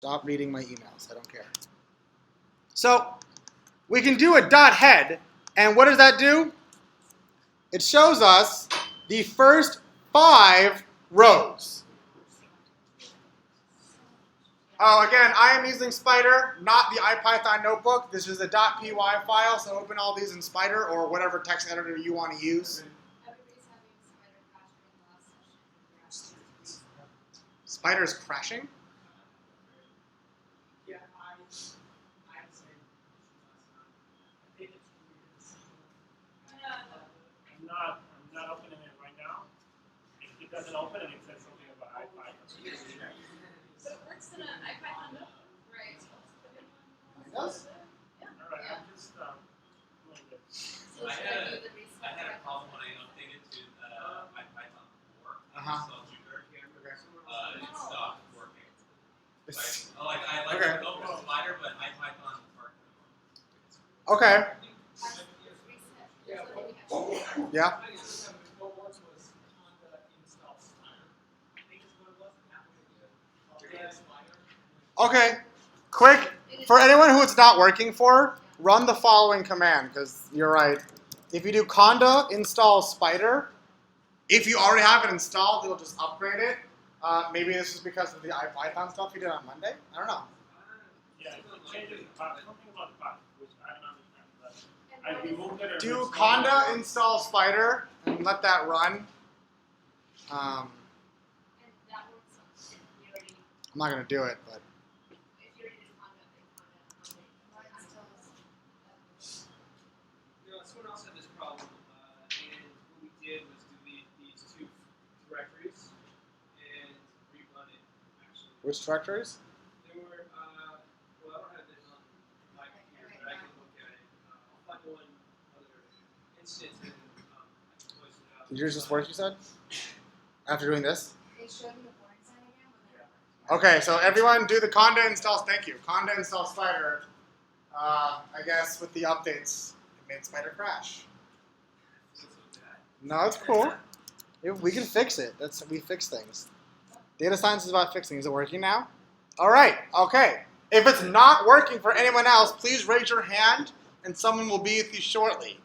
Stop reading my emails. I don't care. So we can do a dot head, and what does that do? It shows us the first 5 rows. Oh, again, I am using Spider, not the IPython notebook. This is a .py file, so open all these in Spider or whatever text editor you want to use. Spider's crashing? I'm not opening it right now. It doesn't open and it says something about IPython. So it works in an IPython notebook, right? It does? Yeah. All right, I'm just doing this. So I should had do the reset? a problem when I updated to IPython 4. Uh-huh. So Jupyter here. Okay. It stopped working. It's- I like Okay. to open Spider, but IPython worked. Okay. Yeah. Okay. Quick, for anyone who it's not working for, run the following command, because you're right. If you do conda install spider, if you already have it installed, it'll just upgrade it. Maybe this is because of the IPython stuff you did on Monday. I don't know. Yeah, it changes the path. Something about the path, which I don't understand. But I removed it. Do conda install spider and let that run. I'm not going to do it, but. Someone else had this problem, and what we did was delete these 2 directories and rerun it, actually. Which directories? They were, well, I don't have this on my computer, but I can look at it. I'll find one other instance and I can voice it out. Did yours just work, you said? After doing this? They showed you the boring sign again when Okay, so everyone do the conda install, thank you. Conda install spider, I guess with the updates, it made spider crash. No, it's cool. We can fix it. We fix things. Data science is about fixing. Is it working now? All right, okay. If it's not working for anyone else, please raise your hand and someone will be with you shortly.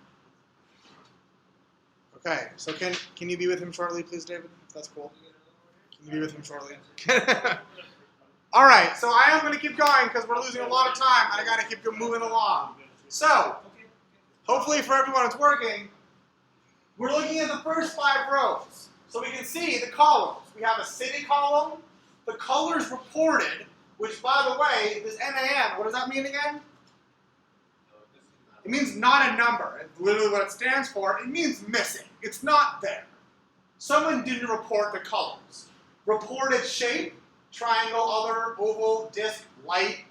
Okay, so can you be with him shortly, please, David? That's cool. Can you be with him shortly? All right, so I am going to keep going because we're losing a lot of time and I got to keep moving along. So, hopefully for everyone it's working. We're looking at the first 5 rows. So we can see the columns. We have a city column, the colors reported, which by the way, this NAM, what does that mean again? It means not a number. It's literally what it stands for. It means missing. It's not there. Someone didn't report the colors. Reported shape, triangle, other, oval, disk, light,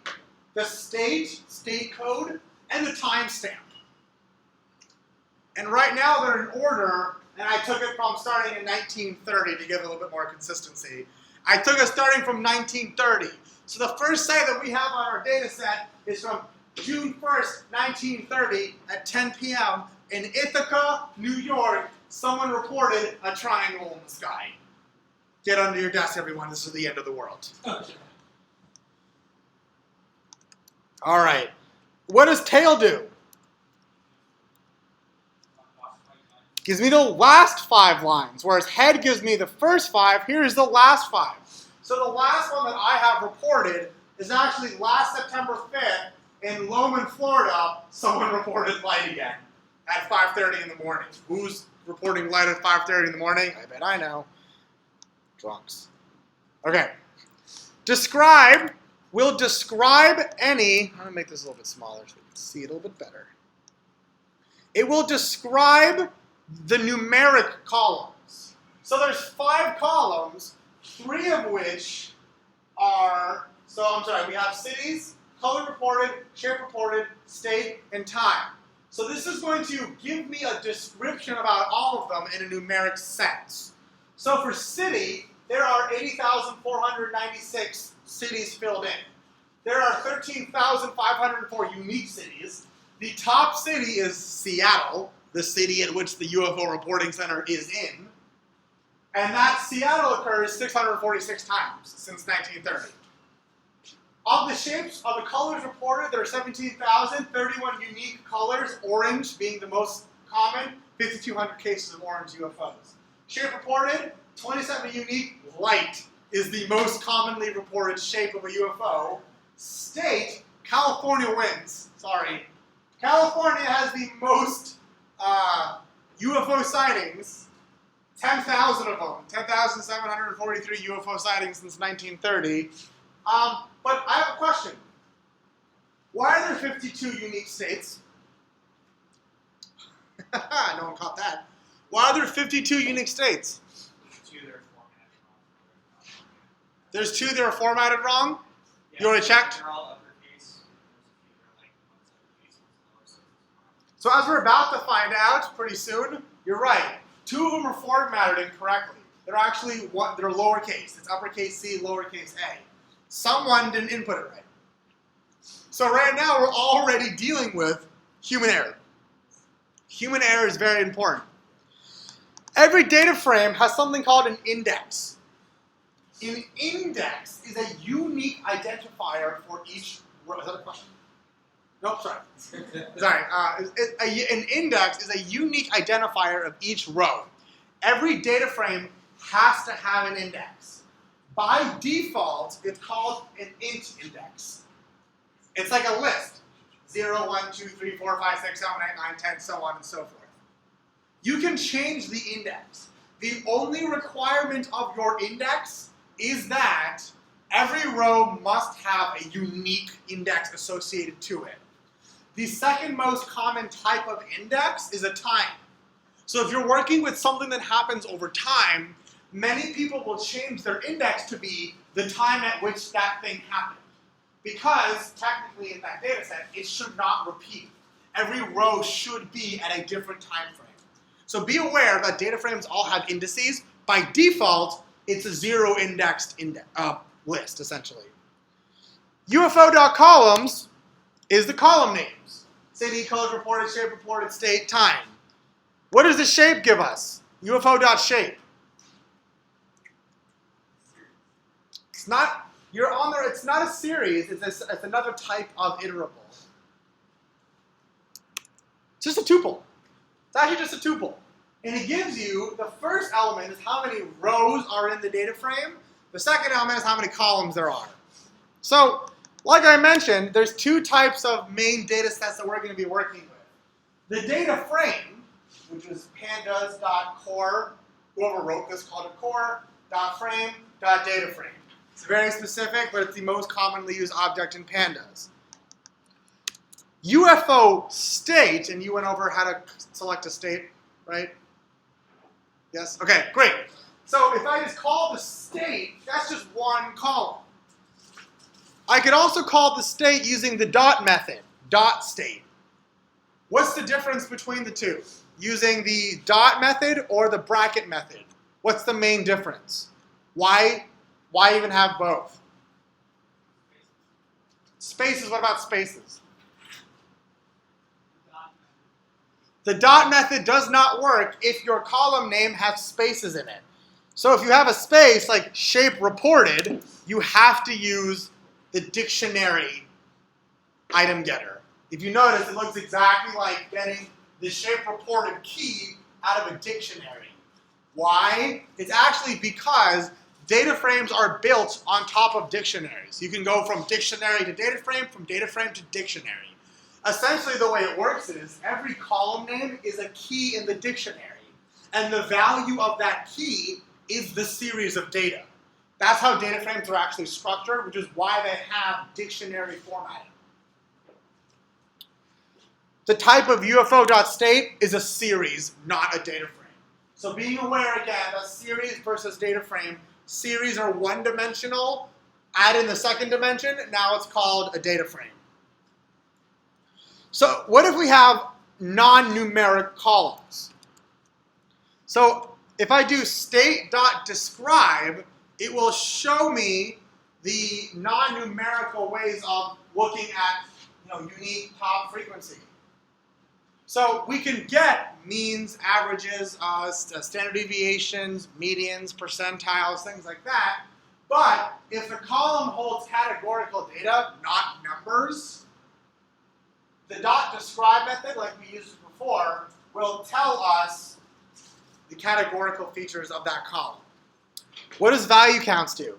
the state code, and the timestamp. And right now they're in order, and I took it from starting in 1930 to give it a little bit more consistency. I took it starting from 1930. So the first site that we have on our data set is from June 1st, 1930 at 10 p.m. in Ithaca, New York. Someone reported a triangle in the sky. Get under your desk, everyone. This is the end of the world. All right. What does tail do? Gives me the last 5 lines, whereas head gives me the first 5. Here's the last 5. So the last one that I have reported is actually last September 5th in Lowman, Florida. Someone reported light again at 5:30 in the morning. Who's reporting light at 5:30 in the morning? I bet I know. Drunks. Okay. Describe will describe any. I'm going to make this a little bit smaller so we can see it a little bit better. It will describe the numeric columns. So there's 5 columns, 3 of which are, we have cities, color reported, shape reported, state, and time. So this is going to give me a description about all of them in a numeric sense. So for city, there are 80,496 cities filled in. There are 13,504 unique cities. The top city is Seattle, the city at which the UFO Reporting Center is in. And that Seattle occurs 646 times since 1930. Of the shapes, of the colors reported, there are 17,000, 31 unique colors, orange being the most common, 5,200 cases of orange UFOs. Shape reported, 27 unique. Light is the most commonly reported shape of a UFO. State, California wins. Sorry. California has the most UFO sightings, 10,000 of them, 10,743 UFO sightings since 1930. But I have a question. Why are there 52 unique states? No one caught that. Why are there 52 unique states? There's two that are formatted wrong? You already checked? They're all uppercase. There's a few that are like one's uppercase, one's lowercase. So as we're about to find out pretty soon, you're right. Two of them are formatted incorrectly. They're actually they're lowercase. It's uppercase C, lowercase a. Someone didn't input it right. So right now we're already dealing with human error. Human error is very important. Every data frame has something called an index. An index is a unique identifier for each row. Is that a question? Nope, sorry. Sorry. An index is a unique identifier of each row. Every data frame has to have an index. By default, it's called an int index. It's like a list. 0, 1, 2, 3, 4, 5, 6, 7, 8, 9, 10, so on and so forth. You can change the index. The only requirement of your index is that every row must have a unique index associated to it. The second most common type of index is a time. So if you're working with something that happens over time, many people will change their index to be the time at which that thing happened. Because technically in that data set, it should not repeat. Every row should be at a different time frame. So be aware that data frames all have indices. By default, it's a zero-indexed list, essentially. UFO.columns is the column names. City, colors reported, shape reported, state, time. What does the shape give us? UFO.shape. It's not, you're on there, it's not a series, it's another type of iterable. It's just a tuple. It's actually just a tuple. And it gives you, the first element is how many rows are in the data frame. The second element is how many columns there are. So, like I mentioned, there's two types of main data sets that we're going to be working with. The data frame, which is pandas.core, whoever wrote this called it core.frame.dataframe. It's very specific, but it's the most commonly used object in pandas. UFO state, and you went over how to select a state, right? Yes? Okay, great. So if I just call the state, that's just one column. I could also call the state using the dot method, dot state. What's the difference between the two? Using the dot method or the bracket method? What's the main difference? Why even have both? Spaces, what about spaces? The dot method does not work if your column name has spaces in it. So if you have a space like shape reported, you have to use the dictionary item getter. If you notice, it looks exactly like getting the shape reported key out of a dictionary. Why? It's actually because data frames are built on top of dictionaries. You can go from dictionary to data frame, from data frame to dictionary. Essentially, the way it works is every column name is a key in the dictionary, and the value of that key is the series of data. That's how data frames are actually structured, which is why they have dictionary formatting. The type of UFO.state is a series, not a data frame. So being aware again that series versus data frame, series are one-dimensional, add in the second dimension, now it's called a data frame. So what if we have non-numeric columns? So if I do state.describe, it will show me the non-numerical ways of looking at unique top frequency. So we can get means, averages, standard deviations, medians, percentiles, things like that. But if the column holds categorical data, not numbers, the dot describe method, like we used before, will tell us the categorical features of that column. What does value counts do?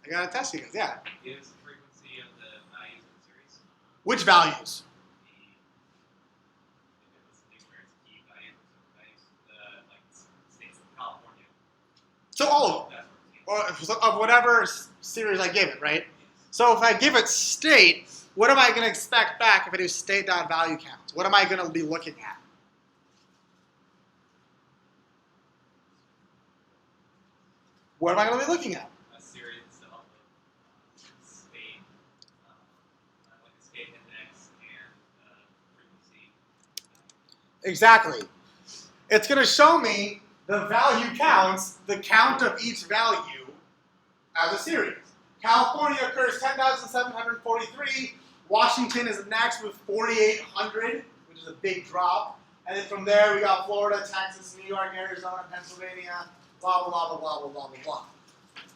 I gotta test you guys, yeah. Gives the frequency of the values of the series. Which values? Key values, like states of California. So all of them, That's what or of whatever series I give it, right? So if I give it state, what am I going to expect back if I do state.valueCounts? What am I going to be looking at? What am I going to be looking at? a series itself of state, like a state index and frequency. Exactly. It's going to show me the value counts, the count of each value as a series. California occurs 10,743. Washington is next with 4,800, which is a big drop. And then from there, we got Florida, Texas, New York, Arizona, Pennsylvania, blah, blah, blah, blah, blah, blah, blah, blah.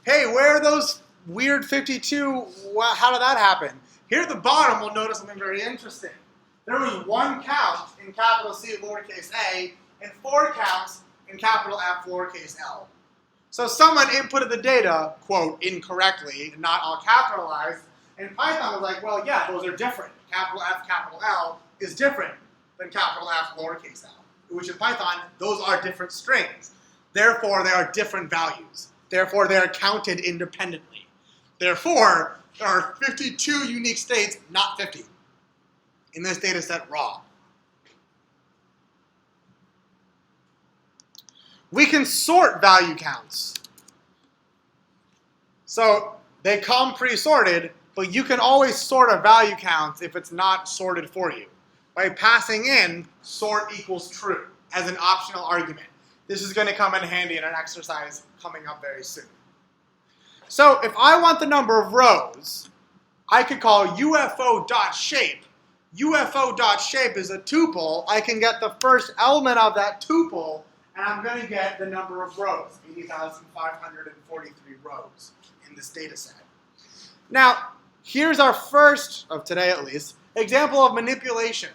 Hey, where are those weird 52? How did that happen? Here at the bottom, we'll notice something very interesting. There was one count in capital C, lowercase a, and 4 counts in capital F, lowercase l. So someone inputted the data, quote, incorrectly, not all capitalized, and Python was like, well, yeah, those are different. Capital F, capital L is different than capital F, lowercase l, which in Python, those are different strings. Therefore, they are different values. Therefore, they are counted independently. Therefore, there are 52 unique states, not 50, in this data set raw. We can sort value counts. So they come pre-sorted, but you can always sort a value count if it's not sorted for you by passing in sort equals true as an optional argument. This is going to come in handy in an exercise coming up very soon. So if I want the number of rows, I could call UFO.shape. UFO.shape is a tuple. I can get the first element of that tuple, and I'm going to get the number of rows, 80,543 rows in this data set. Now, here's our first, of today at least, example of manipulation.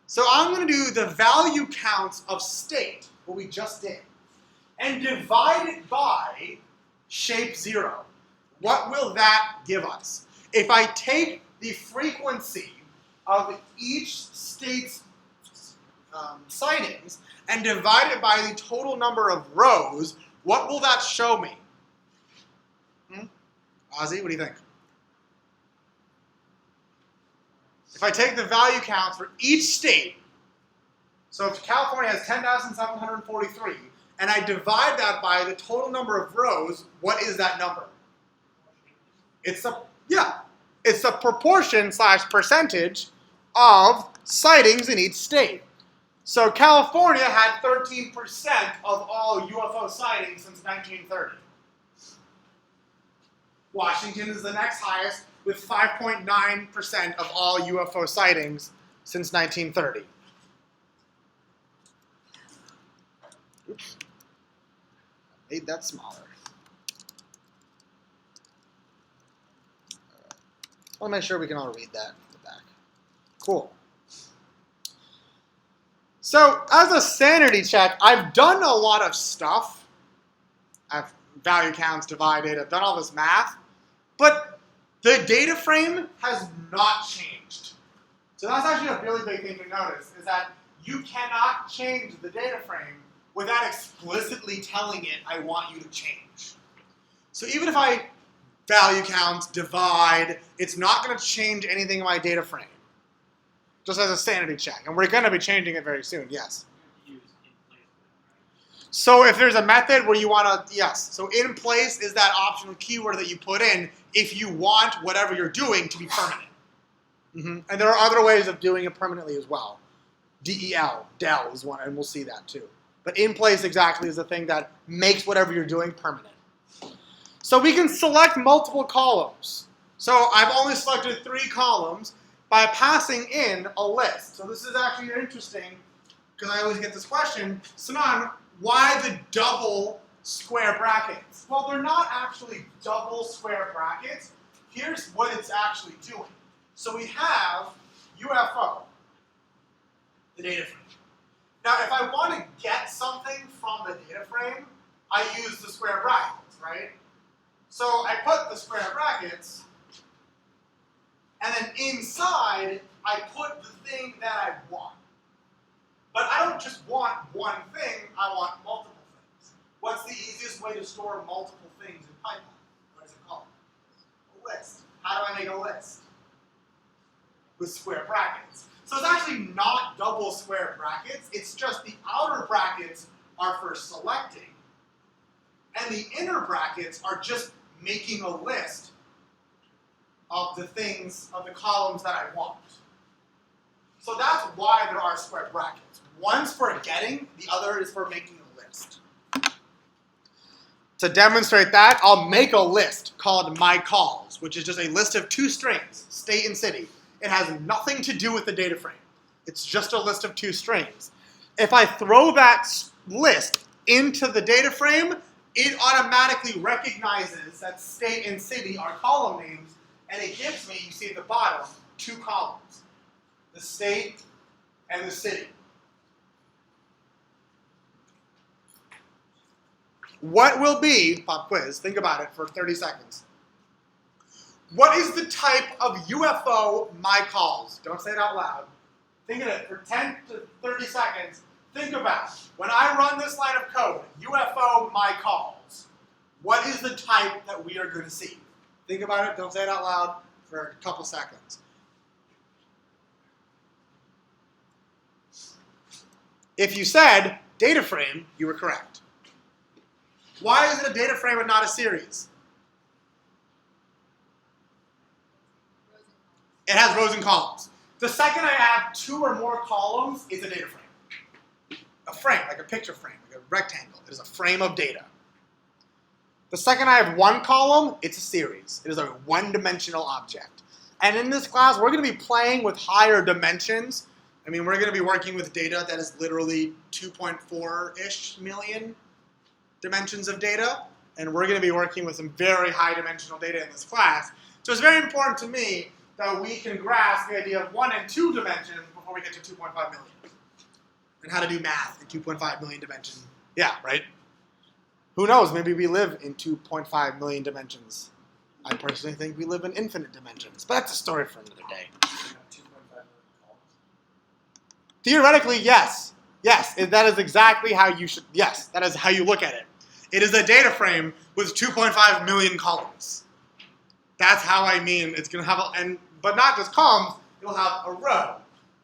So I'm going to do the value counts of state, what we just did, and divide it by shape 0. What will that give us? If I take the frequency of each state's sightings and divide it by the total number of rows, what will that show me? Ozzy, what do you think? If I take the value counts for each state, so if California has 10,743, and I divide that by the total number of rows, what is that number? It's a proportion / percentage of sightings in each state. So California had 13% of all UFO sightings since 1930. Washington is the next highest with 5.9% of all UFO sightings since 1930. Oops. Made that smaller. I want to make sure we can all read that at the back. Cool. So, as a sanity check, I've done a lot of stuff. I've value counts divided, I've done all this math, but the data frame has not changed. So that's actually a really big thing to notice, is that you cannot change the data frame without explicitly telling it, I want you to change. So even if I value count, divide, it's not going to change anything in my data frame. Just as a sanity check. And we're going to be changing it very soon, yes. So if there's a method where you want to, yes. So in place is that optional keyword that you put in if you want whatever you're doing to be permanent. And there are other ways of doing it permanently as well. DEL, del is one, and we'll see that too. But in place exactly is the thing that makes whatever you're doing permanent. So we can select multiple columns. So I've only selected 3 columns by passing in a list. So this is actually interesting because I always get this question, Sanan, Why the double square brackets? Well, they're not actually double square brackets. Here's what it's actually doing. So we have UFO, the data frame. Now, if I want to get something from the data frame, I use the square brackets, right? So I put the square brackets, and then inside, I put the thing that I want. But I don't just want one thing, I want multiple things. What's the easiest way to store multiple things in Python? What is it called? A list. How do I make a list? With square brackets. So it's actually not double square brackets, it's just the outer brackets are for selecting, and the inner brackets are just making a list of the things, of the columns that I want. So that's why there are square brackets. One's for getting, the other is for making a list. To demonstrate that, I'll make a list called my calls, which is just a list of 2 strings, state and city. It has nothing to do with the data frame. It's just a list of 2 strings. If I throw that list into the data frame, it automatically recognizes that state and city are column names, and it gives me, you see at the bottom, 2 columns. The state and the city. What will be, pop quiz, think about it for 30 seconds. What is the type of UFO my calls? Don't say it out loud. Think of it for 10 to 30 seconds. Think about it. When I run this line of code, UFO my calls, what is the type that we are going to see? Think about it. Don't say it out loud for a couple seconds. If you said data frame, you were correct. Why is it a data frame and not a series? It has rows and columns. The second I have 2 or more columns, it's a data frame. A frame, like a picture frame, like a rectangle. It is a frame of data. The second I have 1 column, it's a series. It is a one-dimensional object. And in this class, we're going to be playing with higher dimensions. I mean, we're going to be working with data that is literally 2.4-ish million dimensions of data. And we're going to be working with some very high-dimensional data in this class. So it's very important to me that we can grasp the idea of 1 and 2 dimensions before we get to 2.5 million. And how to do math in 2.5 million dimensions. Yeah, right? Who knows? Maybe we live in 2.5 million dimensions. I personally think we live in infinite dimensions. But that's a story for another day. Theoretically, yes. Yes, that is exactly how you should, yes, that is how you look at it. It is a data frame with 2.5 million columns. That's how I mean it's going to have, but not just columns, it'll have a row,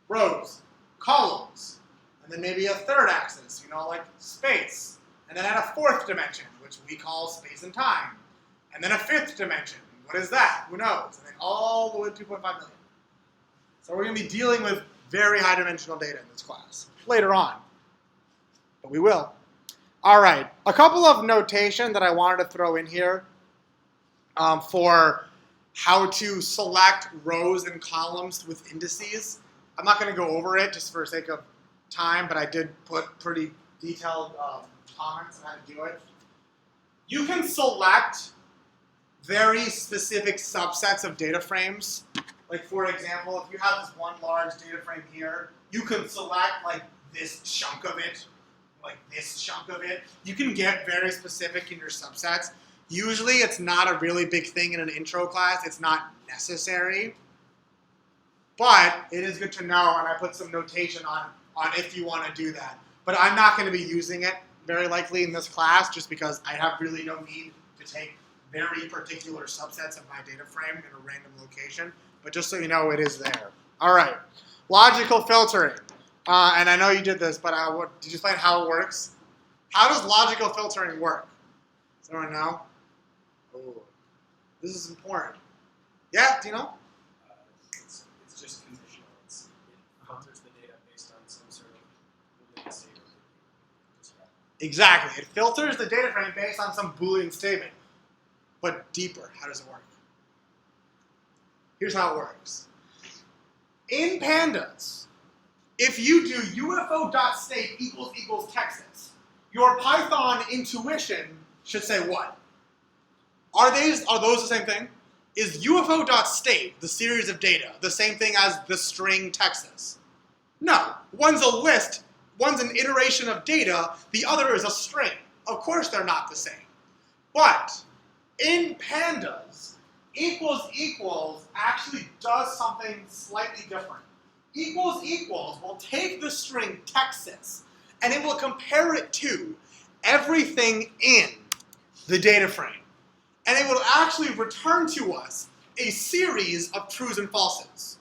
rows, columns, and then maybe a third axis, like space. And then at a 4th dimension, which we call space and time. And then a 5th dimension. What is that? Who knows? And then all the way to 2.5 million. So we're going to be dealing with very high dimensional data in this class later on. But we will. All right. A couple of notation that I wanted to throw in here for how to select rows and columns with indices. I'm not going to go over it just for sake of time, but I did put pretty detailed comments on how to do it. You can select very specific subsets of data frames. Like, for example, if you have this one large data frame here, you can select like this chunk of it, like this chunk of it. You can get very specific in your subsets. Usually it's not a really big thing in an intro class. It's not necessary. But it is good to know, and I put some notation on if you want to do that. But I'm not going to be using it very likely in this class just because I have really no need to take very particular subsets of my data frame in a random location. But just so you know, it is there. All right. Logical filtering. And I know you did this, but did you explain how it works? How does logical filtering work? Does anyone know? Oh, this is important. Yeah, do you know? It's just conditional. It filters the data based on some sort of Boolean statement. Exactly. It filters the data frame based on some Boolean statement. But deeper, how does it work? Here's how it works. In pandas, if you do UFO.state equals Texas, your Python intuition should say what? Are those the same thing? Is UFO.state, the series of data, the same thing as the string Texas? No. One's a list, one's an iteration of data, the other is a string. Of course they're not the same. But in pandas, equals equals actually does something slightly different. Equals equals will take the string Texas and it will compare it to everything in the data frame. And it will actually return to us a series of trues and falses.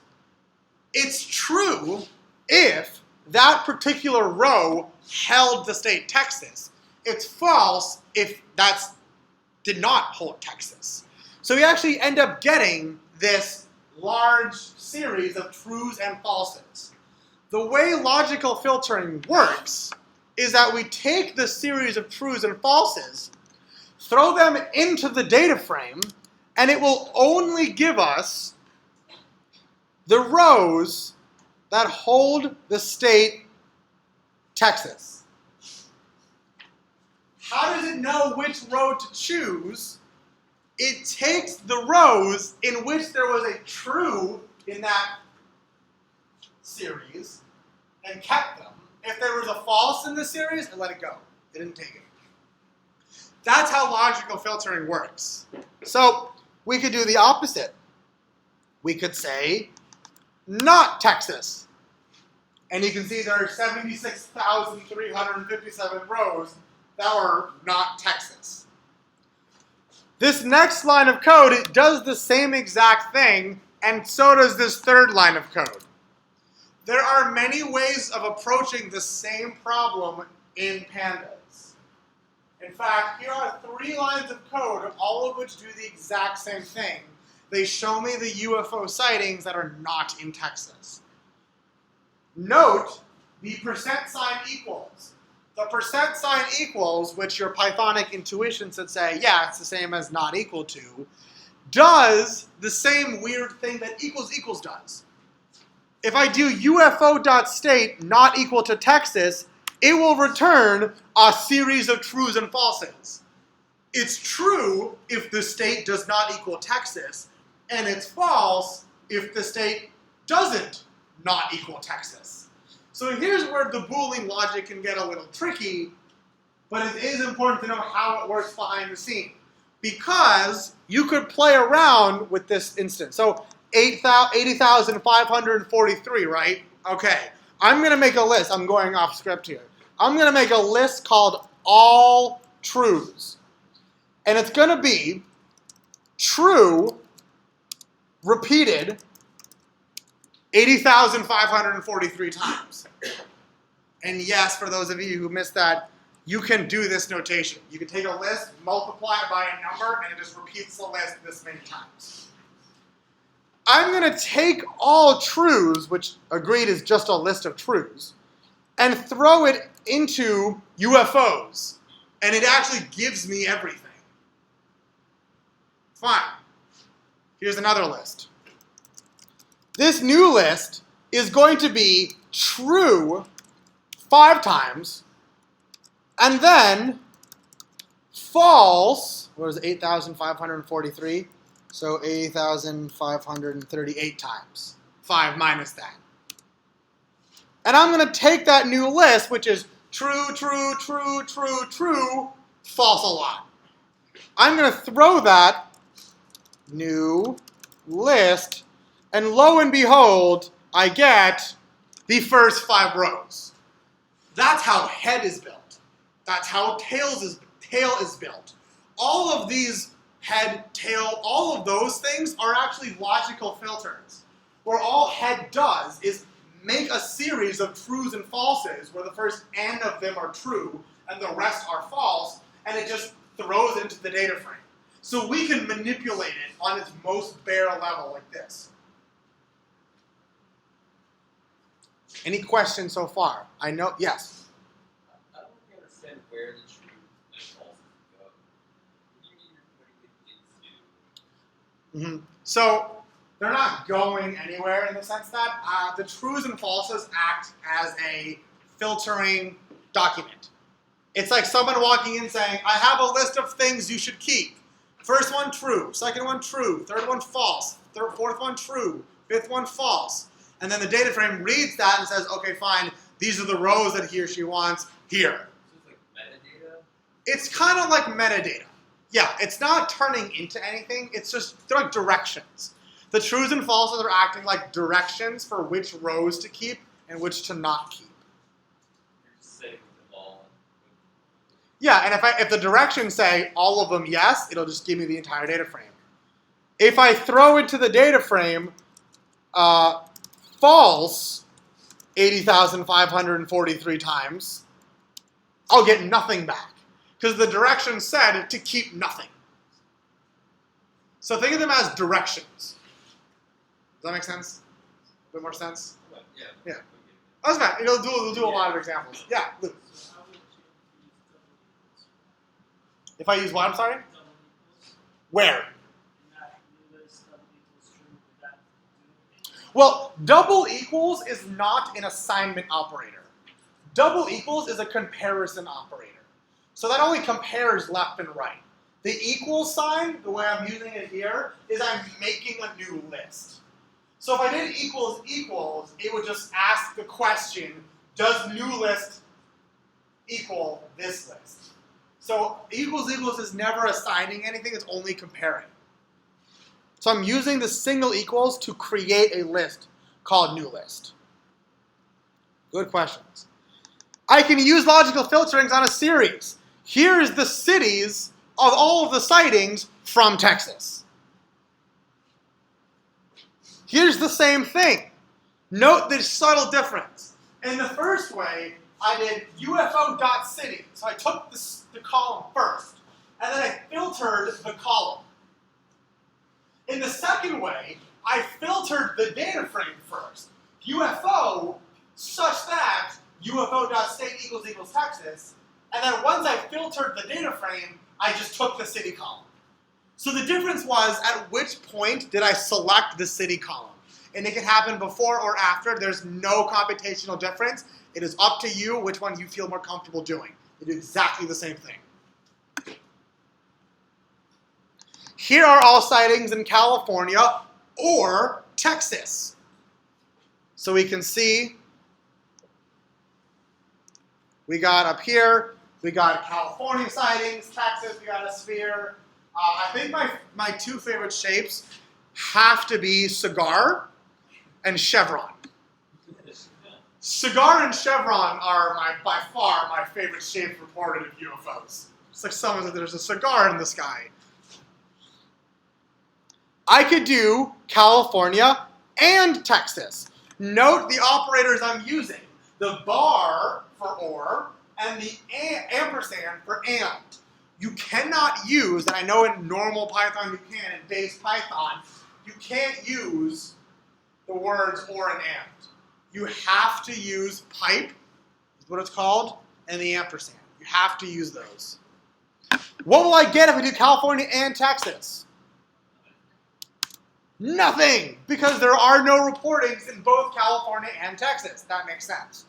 It's true if that particular row held the state Texas. It's false if that did not hold Texas. So we actually end up getting this large series of trues and falses. The way logical filtering works is that we take the series of trues and falses, throw them into the data frame, and it will only give us the rows that hold the state Texas. How does it know which row to choose? It takes the rows in which there was a true in that series and kept them. If there was a false in the series, it let it go. It didn't take it. That's how logical filtering works. So we could do the opposite. We could say, not Texas. And you can see there are 76,357 rows that were not Texas. This next line of code, it does the same exact thing, and so does this third line of code. There are many ways of approaching the same problem in pandas. In fact, here are 3 lines of code, all of which do the exact same thing. They show me the UFO sightings that are not in Texas. Note the percent sign equals. The percent sign equals, which your Pythonic intuition should say, yeah, it's the same as not equal to, does the same weird thing that equals equals does. If I do UFO.state not equal to Texas, it will return a series of trues and falses. It's true if the state does not equal Texas, and it's false if the state doesn't not equal Texas. So here's where the Boolean logic can get a little tricky, but it is important to know how it works behind the scene. Because you could play around with this instance. So 80,543, right? Okay, I'm going to make a list. I'm going off script here. I'm going to make a list called all trues. And it's going to be true repeated 80,543 times. And yes, for those of you who missed that, you can do this notation. You can take a list, multiply it by a number, and it just repeats the list this many times. I'm going to take all trues, which agreed is just a list of trues, and throw it into UFOs. And it actually gives me everything. Fine. Here's another list. This new list is going to be true 5 times, and then false, what is it, 8,543? So 8,538 times. 5 minus that. And I'm going to take that new list, which is true, true, true, true, true, false a lot. I'm going to throw that new list, and lo and behold, I get the first 5 rows. That's how head is built. That's how tail is built. All of these head, tail, all of those things are actually logical filters, where all head does is make a series of trues and falses, where the first n of them are true and the rest are false, and it just throws it into the data frame. So we can manipulate it on its most bare level like this. Any questions so far? I know, yes? I don't really understand where the true and false go. What do you mean you're putting it into? So they're not going anywhere in the sense that the trues and falses act as a filtering document. It's like someone walking in saying, I have a list of things you should keep. First one, true. Second one, true. Third one, false. Fourth one, true. Fifth one, false. And then the data frame reads that and says, okay, fine, these are the rows that he or she wants here. So it's like metadata? It's kind of like metadata. Yeah, it's not turning into anything. It's just, they're like directions. The trues and falses are acting like directions for which rows to keep and which to not keep. You're just saying them all. Yeah, and if the directions say all of them yes, it'll just give me the entire data frame. If I throw into the data frame false 80,543 times, I'll get nothing back. Because the direction said to keep nothing. So think of them as directions. Does that make sense? A bit more sense? Yeah. Yeah. That's fine. We'll do a lot of examples. Yeah, Luke. So how would you use double equals? If I use what, I'm sorry? Double equals. Where? In that new list, double equals true, would that do? Well, double equals is not an assignment operator. Double equals is a comparison operator. So that only compares left and right. The equals sign, the way I'm using it here, is I'm making a new list. So if I did equals equals, it would just ask the question, does new list equal this list? So equals equals is never assigning anything, it's only comparing. So I'm using the single equals to create a list called new list. Good questions. I can use logical filterings on a series. Here's the cities of all of the sightings from Texas. Here's the same thing. Note the subtle difference. In the first way, I did UFO.city. So I took the column first, and then I filtered the column. In the second way, I filtered the data frame first. UFO such that UFO.state equals Texas. And then once I filtered the data frame, I just took the city column. So the difference was at which point did I select the city column. And it can happen before or after. There's no computational difference. It is up to you which one you feel more comfortable doing. You do exactly the same thing. Here are all sightings in California or Texas. So we can see we got up here, we got California sightings, Texas, we got a sphere. I think my two favorite shapes have to be cigar and chevron. Cigar and chevron are by far my favorite shapes reported of UFOs. It's like someone said there's a cigar in the sky. I could do California and Texas. Note the operators I'm using. The bar for or and the ampersand for and. You cannot use, and I know in normal Python you can, in base Python, you can't use the words or and and. You have to use pipe, is what it's called, and the ampersand. You have to use those. What will I get if I do California and Texas? Nothing, because there are no reportings in both California and Texas. That makes sense.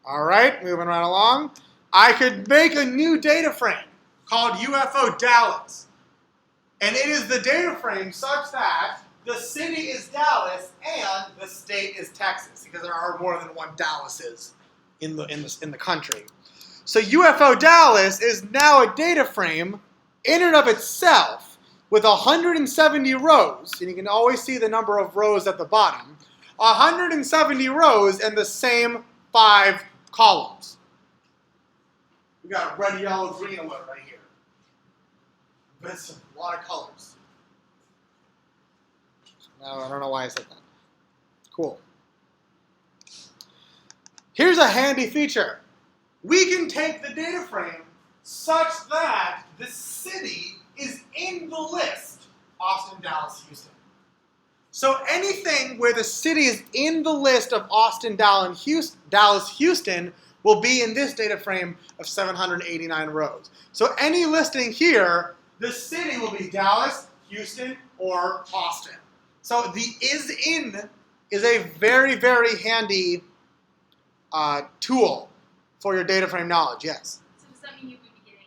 All right, moving right along. I could make a new data frame called UFO Dallas. And it is the data frame such that the city is Dallas and the state is Texas, because there are more than one Dallases in the country. So UFO Dallas is now a data frame in and of itself with 170 rows, and you can always see the number of rows at the bottom, 170 rows and the same 5 columns. We got red, yellow, green alert right here. That's a lot of colors. No, I don't know why I said that. Cool. Here's a handy feature. We can take the data frame such that the city is in the list, Austin, Dallas, Houston. So anything where the city is in the list of Austin, Dallas, Houston will be in this data frame of 789 rows. So any listing here, the city will be Dallas, Houston, or Austin. So the is in is a very, very handy tool for your data frame knowledge, yes. So does that mean you would be getting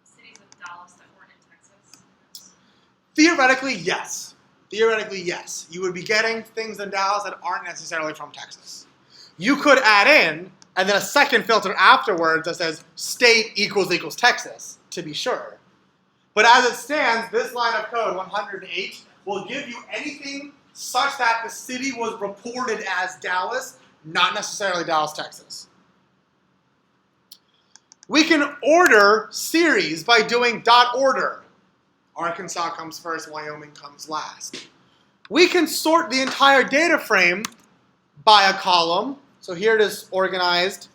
cities of Dallas that weren't in Texas? Theoretically, yes. Theoretically, yes. You would be getting things in Dallas that aren't necessarily from Texas. You could add in, and then a second filter afterwards that says state equals Texas, to be sure. But as it stands, this line of code, 108, will give you anything such that the city was reported as Dallas, not necessarily Dallas, Texas. We can order series by doing .order. Arkansas comes first, Wyoming comes last. We can sort the entire data frame by a column. So here it is organized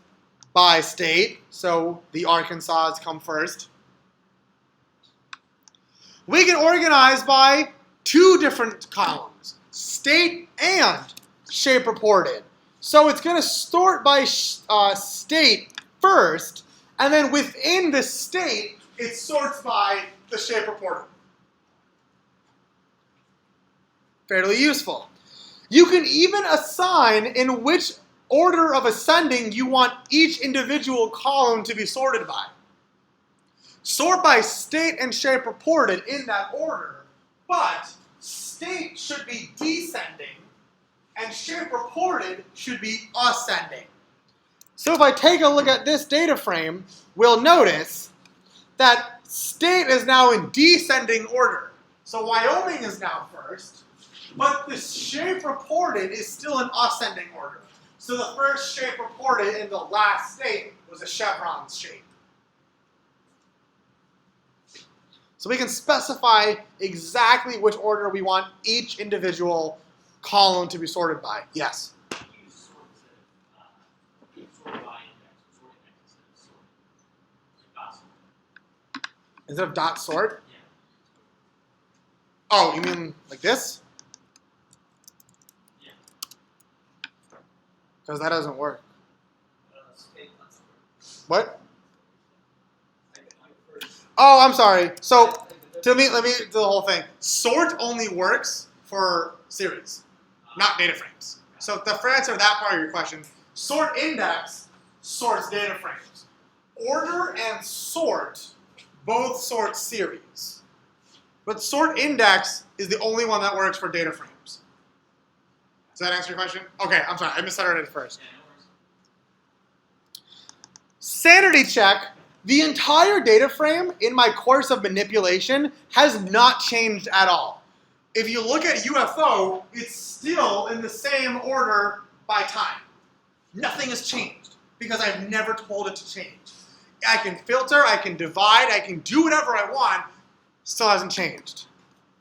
by state. So the Arkansas come first. We can organize by two different columns, state and shape reported. So it's going to sort by state first, and then within the state, it sorts by the shape reported. Fairly useful. You can even assign in which order of ascending you want each individual column to be sorted by. Sort by state and shape reported in that order, but state should be descending and shape reported should be ascending. So if I take a look at this data frame, we'll notice that state is now in descending order. So Wyoming is now first, but the shape reported is still in ascending order. So the first shape reported in the last state was a chevron shape. So we can specify exactly which order we want each individual column to be sorted by. Yes? Instead of dot sort? Oh, you mean like this? Because that doesn't work. What? Oh, I'm sorry. So, let me do the whole thing. Sort only works for series, not data frames. So, to answer that part of your question, sort index sorts data frames. Order and sort both sort series. But sort index is the only one that works for data frames. Does that answer your question? Okay, I'm sorry. I misuttered it first. Sanity check. The entire data frame in my course of manipulation has not changed at all. If you look at UFO, it's still in the same order by time. Nothing has changed because I've never told it to change. I can filter, I can divide, I can do whatever I want, still hasn't changed.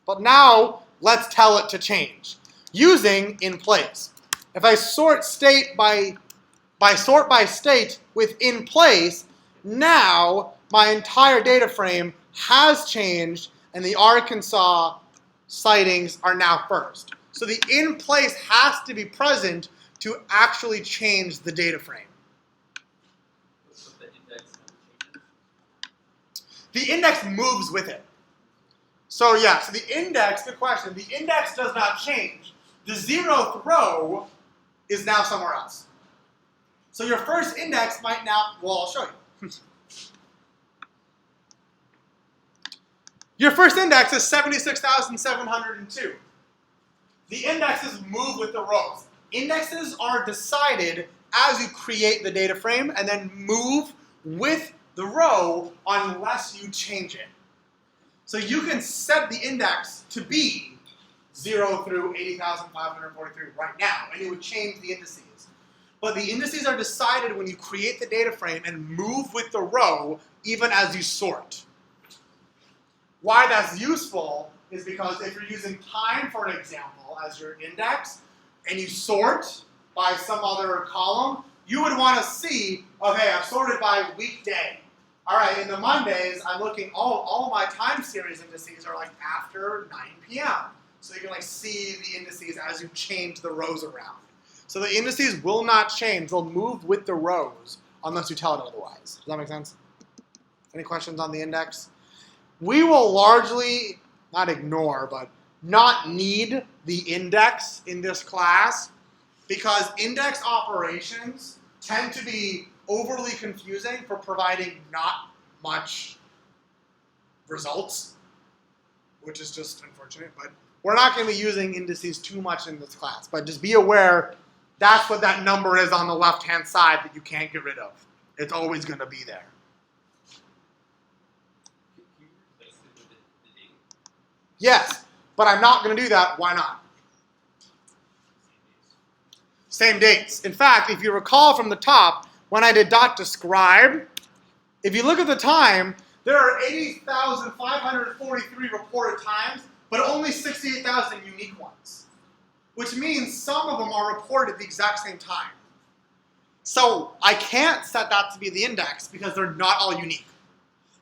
But now, let's tell it to change. Using in place. If I sort state by sort by state with in place, now my entire data frame has changed and the Arkansas sightings are now first. So the in place has to be present to actually change the data frame. The index moves with it. So yeah, so the index, good question, the index does not change. The 0th row is now somewhere else. So your first index might now, well, I'll show you. Your first index is 76,702. The indexes move with the rows. Indexes are decided as you create the data frame and then move with the row unless you change it. So you can set the index to be 0 through 80,543 right now, and it would change the indices. But the indices are decided when you create the data frame and move with the row, even as you sort. Why that's useful is because if you're using time, for an example, as your index, and you sort by some other column, you would want to see, okay, I've sorted by weekday. All right, in the Mondays, I'm looking, all my time series indices are like after 9 p.m. So you can like see the indices as you change the rows around. So the indices will not change. They'll move with the rows unless you tell it otherwise. Does that make sense? Any questions on the index? We will largely, not ignore, but not need the index in this class because index operations tend to be overly confusing for providing not much results, which is just unfortunate, but we're not going to be using indices too much in this class, but just be aware that's what that number is on the left-hand side that you can't get rid of. It's always going to be there. Can you replace it with the date? Yes, but I'm not going to do that. Why not? Same dates. In fact, if you recall from the top, when I did dot describe, if you look at the time, there are 80,543 reported times, but only 68,000 unique ones, which means some of them are reported at the exact same time. So I can't set that to be the index because they're not all unique.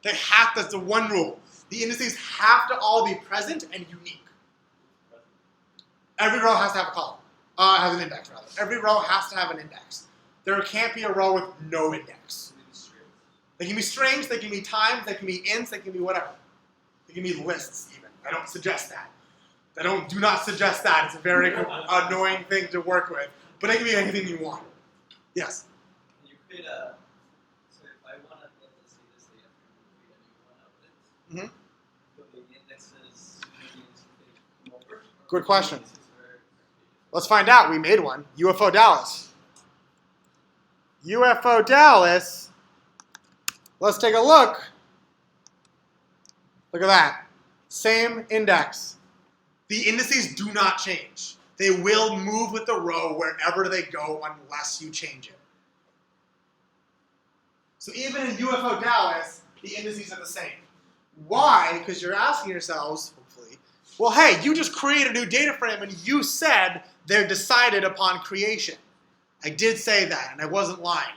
They have, that's the one rule. The indices have to all be present and unique. Every row has to have a column, has an index rather. Every row has to have an index. There can't be a row with no index. They can be strings, they can be times, they can be ints, they can be whatever. They can be lists even. I don't suggest that. Do not suggest that. It's a very annoying thing to work with. But it can be anything you want. Yes? Can you create a, so if I want to, let's say this data frame, create a new one of it, so the indexes, come over? Or Good question. indexes are- Let's find out. We made one. UFO Dallas. UFO Dallas. Let's take a look. Look at that. Same index. The indices do not change. They will move with the row wherever they go unless you change it. So even in UFO Dallas, the indices are the same. Why? Because you're asking yourselves, hopefully, well, hey, you just created a new data frame and you said they're decided upon creation. I did say that, and I wasn't lying.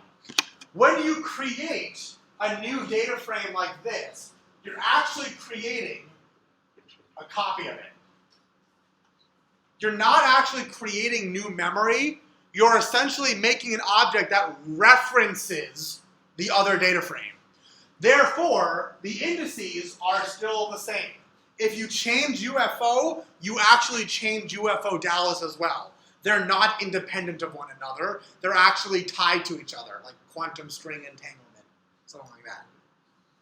When you create a new data frame like this, you're actually creating a copy of it. You're not actually creating new memory. You're essentially making an object that references the other data frame. Therefore, the indices are still the same. If you change UFO, you actually change UFO Dallas as well. They're not independent of one another. They're actually tied to each other, like quantum string entanglement, something like that.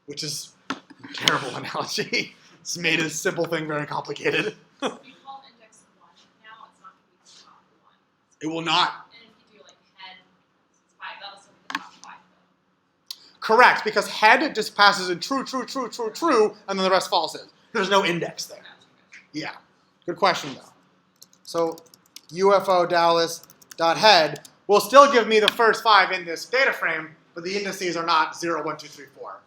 Which is a terrible analogy. It's made a simple thing very complicated. So if you call index 1 now, it's not going to be the top 1. It will not. And if you do like head, it's 5, that'll still be the top 5 though. Correct, because head just passes in true, true, true, true, true, and then the rest falses. There's no index there. Yeah. Good question, though. So UFO Dallas dot head will still give me the first 5 in this data frame, but the indices are not 0, 1, 2, 3, 4.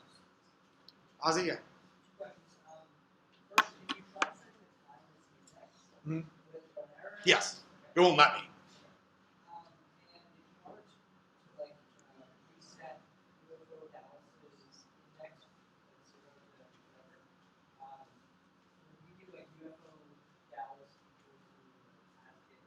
Ozzy, yeah. First, if you try setting the time as the index, Mhm. with an error. Yes. It won't let me. And if you wanted to like reset UFO Dallas's index from 0 to whatever, when you do like UFO Dallas as data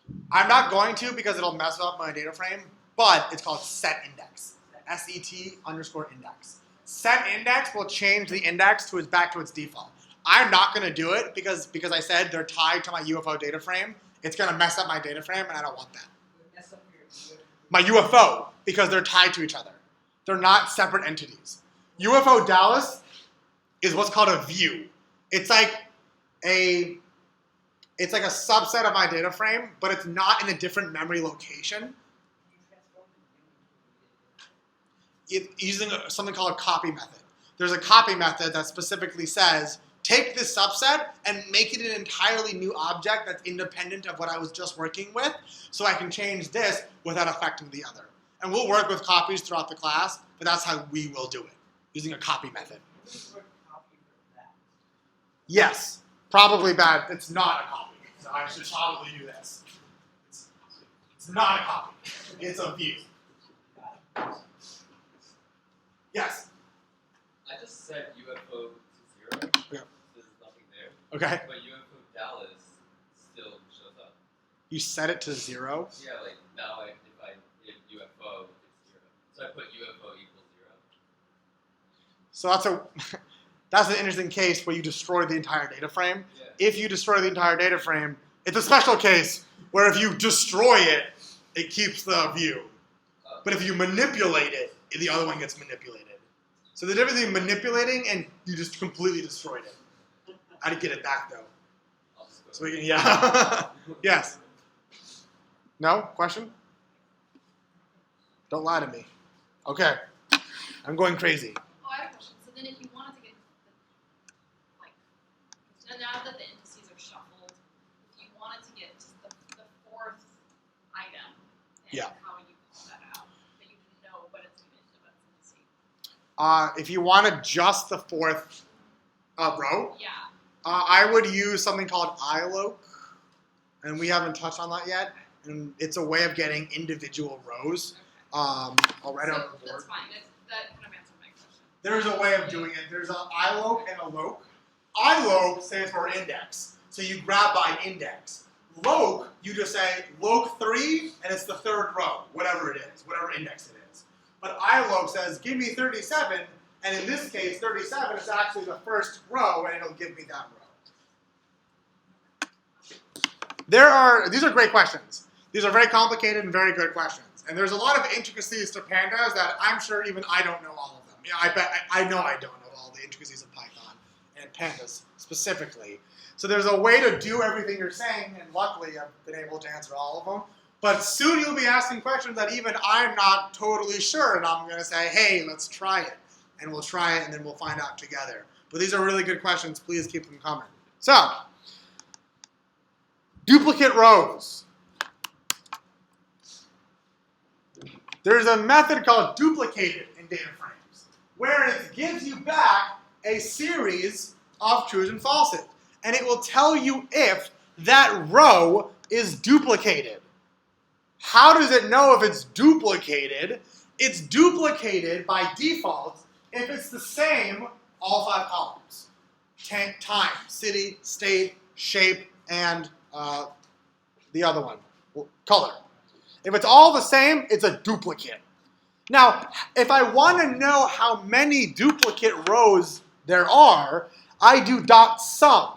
frame, I'm not going to because it'll mess up my data frame, but it's called set index. SET_index. Set index will change the index back to its default. I'm not going to do it because I said they're tied to my UFO data frame. It's going to mess up my data frame, and I don't want that. it would mess up your My UFO, because they're tied to each other. They're not separate entities. UFO Dallas is what's called a view. It's like a subset of my data frame, but it's not in a different memory location. you transform the view into Using something called a copy method. There's a copy method that specifically says, take this subset and make it an entirely new object that's independent of what I was just working with, so I can change this without affecting the other. And we'll work with copies throughout the class, but that's how we will do it, using a copy method. What is the copy for that? Yes, probably bad. It's not a copy, so I should probably do this. It's not a copy. It's a view. Yes. I just set UFO to 0. Yeah. There's nothing there. Okay. But UFO Dallas still shows up. You set it to 0. Yeah, like now if I hit UFO, it's 0. So I put UFO equals 0. So that's an interesting case where you destroy the entire data frame. Yeah. If you destroy the entire data frame, it's a special case where if you destroy it, it keeps the view. But if you manipulate it, the other one gets manipulated. So the difference between manipulating and you just completely destroyed it. I had to get it back though. I'll just go. So we can, yeah. Yes. No? Question? Don't lie to me. Okay. I'm going crazy. Oh, I have a question. So then if you wanted to get, like, so now that the indices are shuffled, if you wanted to get just the fourth item, and Yeah. how you call that out, that you didn't know what its index. If you wanted just the fourth row, Yeah. I would use something called iLoc, and we haven't touched on that yet. And it's a way of getting individual rows. I'll write it on the board. That's fine. That kind of answered my question. There's a way of doing it. There's an iLoc and a loc. iLoc stands for index. So you grab by index. Loc, you just say loc 3, and it's the third row, whatever it is, whatever index it is. But iLoc says, give me 37, and in this case, 37 is actually the first row, and it'll give me that row. These are great questions. These are very complicated and very good questions. And there's a lot of intricacies to pandas that I'm sure even I don't know all of them. Yeah, I know I don't know all the intricacies of Python and pandas specifically. So there's a way to do everything you're saying, and luckily I've been able to answer all of them. But soon you'll be asking questions that even I'm not totally sure, and I'm going to say, hey, let's try it. And we'll try it, and then we'll find out together. But these are really good questions. Please keep them coming. So, duplicate rows. There's a method called duplicated in data frames, where it gives you back a series of trues and falses. And it will tell you if that row is duplicated. How does it know if it's duplicated? It's duplicated by default if it's the same all 5 columns. Time, city, state, shape, and the other one, color. If it's all the same, it's a duplicate. Now, if I want to know how many duplicate rows there are, I do .sum.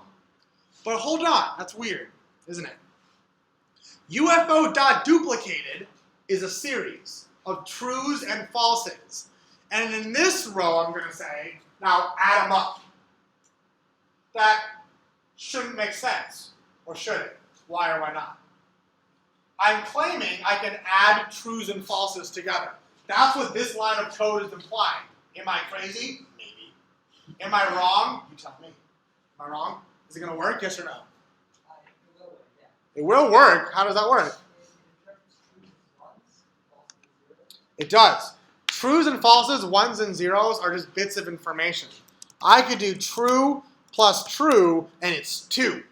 But hold on, that's weird, isn't it? UFO.duplicated is a series of trues and falses. And in this row, I'm going to say, now add them up. That shouldn't make sense, or should it? Why or why not? I'm claiming I can add trues and falses together. That's what this line of code is implying. Am I crazy? Maybe. Am I wrong? You tell me. Am I wrong? Is it going to work? Yes or no? It will work, yeah. It will work. How does that work? It does. Trues and falses, ones and zeros, are just bits of information. I could do true plus true, and it's 2.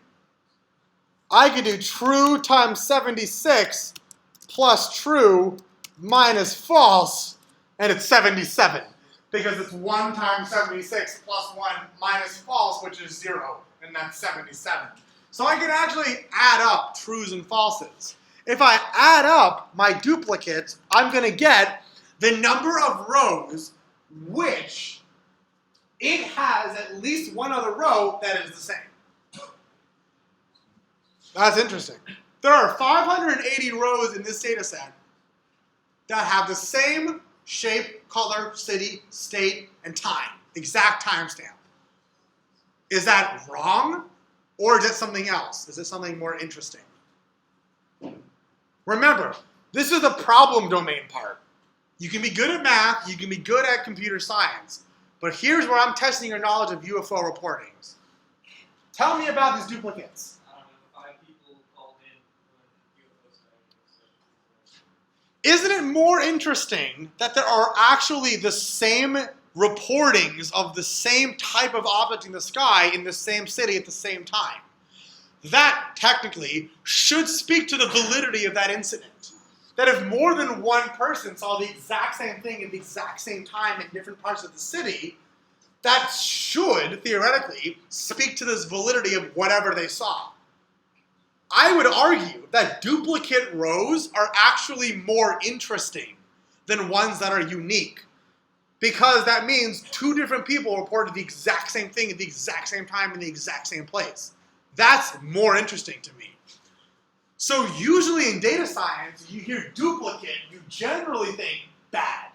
I could do true times 76 plus true minus false, and it's 77. Because it's 1 times 76 plus 1 minus false, which is 0, and that's 77. So I can actually add up trues and falses. If I add up my duplicates, I'm going to get the number of rows which it has at least one other row that is the same. That's interesting. There are 580 rows in this data set that have the same shape, color, city, state, and time. Exact timestamp. Is that wrong? Or is it something else? Is it something more interesting? Remember, this is the problem domain part. You can be good at math, you can be good at computer science, but here's where I'm testing your knowledge of UFO reportings. Tell me about these duplicates. 5 people called in when UFO sighting. Isn't it more interesting that there are actually the same reportings of the same type of object in the sky in the same city at the same time? That, technically, should speak to the validity of that incident. That if more than one person saw the exact same thing at the exact same time in different parts of the city, that should, theoretically, speak to this validity of whatever they saw. I would argue that duplicate rows are actually more interesting than ones that are unique. Because that means 2 different people reported the exact same thing at the exact same time in the exact same place. That's more interesting to me. So usually in data science, you hear duplicate, you generally think bad.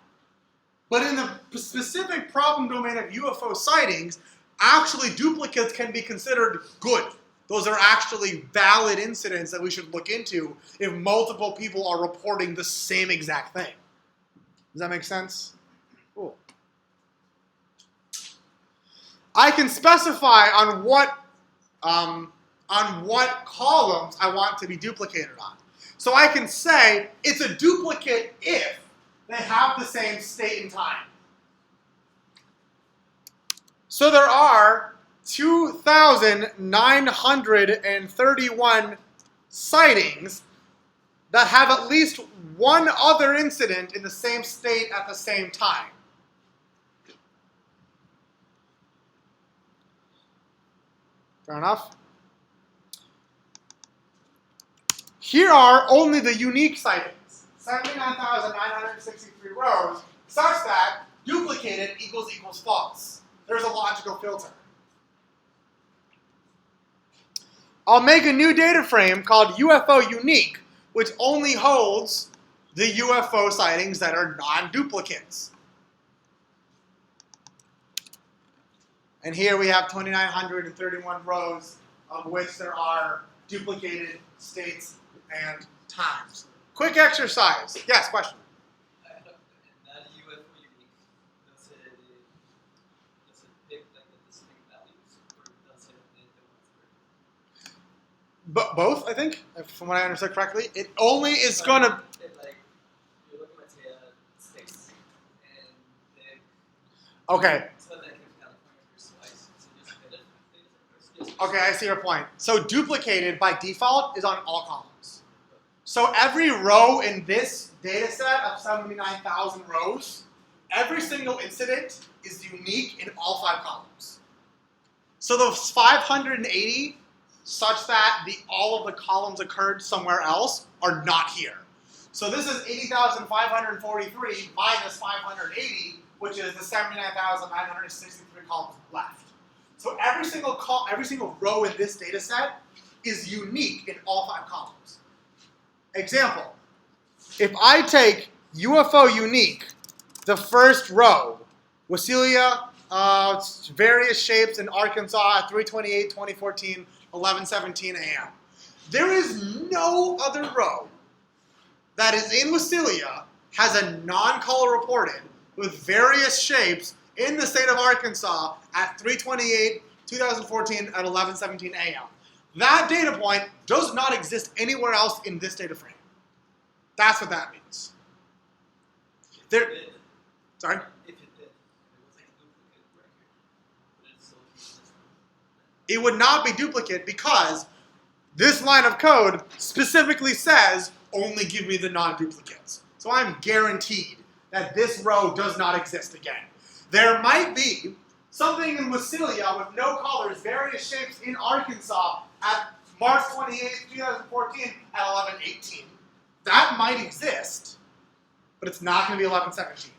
But in the specific problem domain of UFO sightings, actually duplicates can be considered good. Those are actually valid incidents that we should look into if multiple people are reporting the same exact thing. Does that make sense? Cool. I can specify on what columns I want to be duplicated on. So I can say it's a duplicate if they have the same state and time. So there are 2,931 sightings that have at least one other incident in the same state at the same time. Fair enough? Here are only the unique sightings, 79,963 rows, such that duplicated equals false. There's a logical filter. I'll make a new data frame called UFO unique, which only holds the UFO sightings that are non-duplicates. And here we have 2,931 rows, of which there are duplicated states and times. Quick exercise. Yes, question? That UFO unique, does it pick like the distinct values, or does it the ones Both, I think, from what I understood correctly. It only is going to... like, you're looking at say states, and they... Okay. So that can California for slice, so just get it. Okay, I see your point. So duplicated by default is on all columns. So every row in this data set of 79,000 rows, every single incident is unique in all 5 columns. So those 580, such that all of the columns occurred somewhere else, are not here. So this is 80,543 minus 580, which is the 79,963 columns left. So every single row in this data set is unique in all 5 columns. Example, if I take UFO unique, the first row, Wasilia, various shapes in Arkansas at 3/28/2014, 11:17 a.m. There is no other row that is in Wasilia, has a non-color reported, with various shapes in the state of Arkansas at 3/28/2014 at 11:17 a.m. That data point does not exist anywhere else in this data frame. That's what that means. There, sorry? If it did, it was like a duplicate record, but it's still consistent. It would not be duplicate because this line of code specifically says only give me the non-duplicates. So I'm guaranteed that this row does not exist again. There might be something in Wasilia with no colors, various shapes in Arkansas at March 28, 2014 at 11:18. That might exist, but it's not going to be 11:17.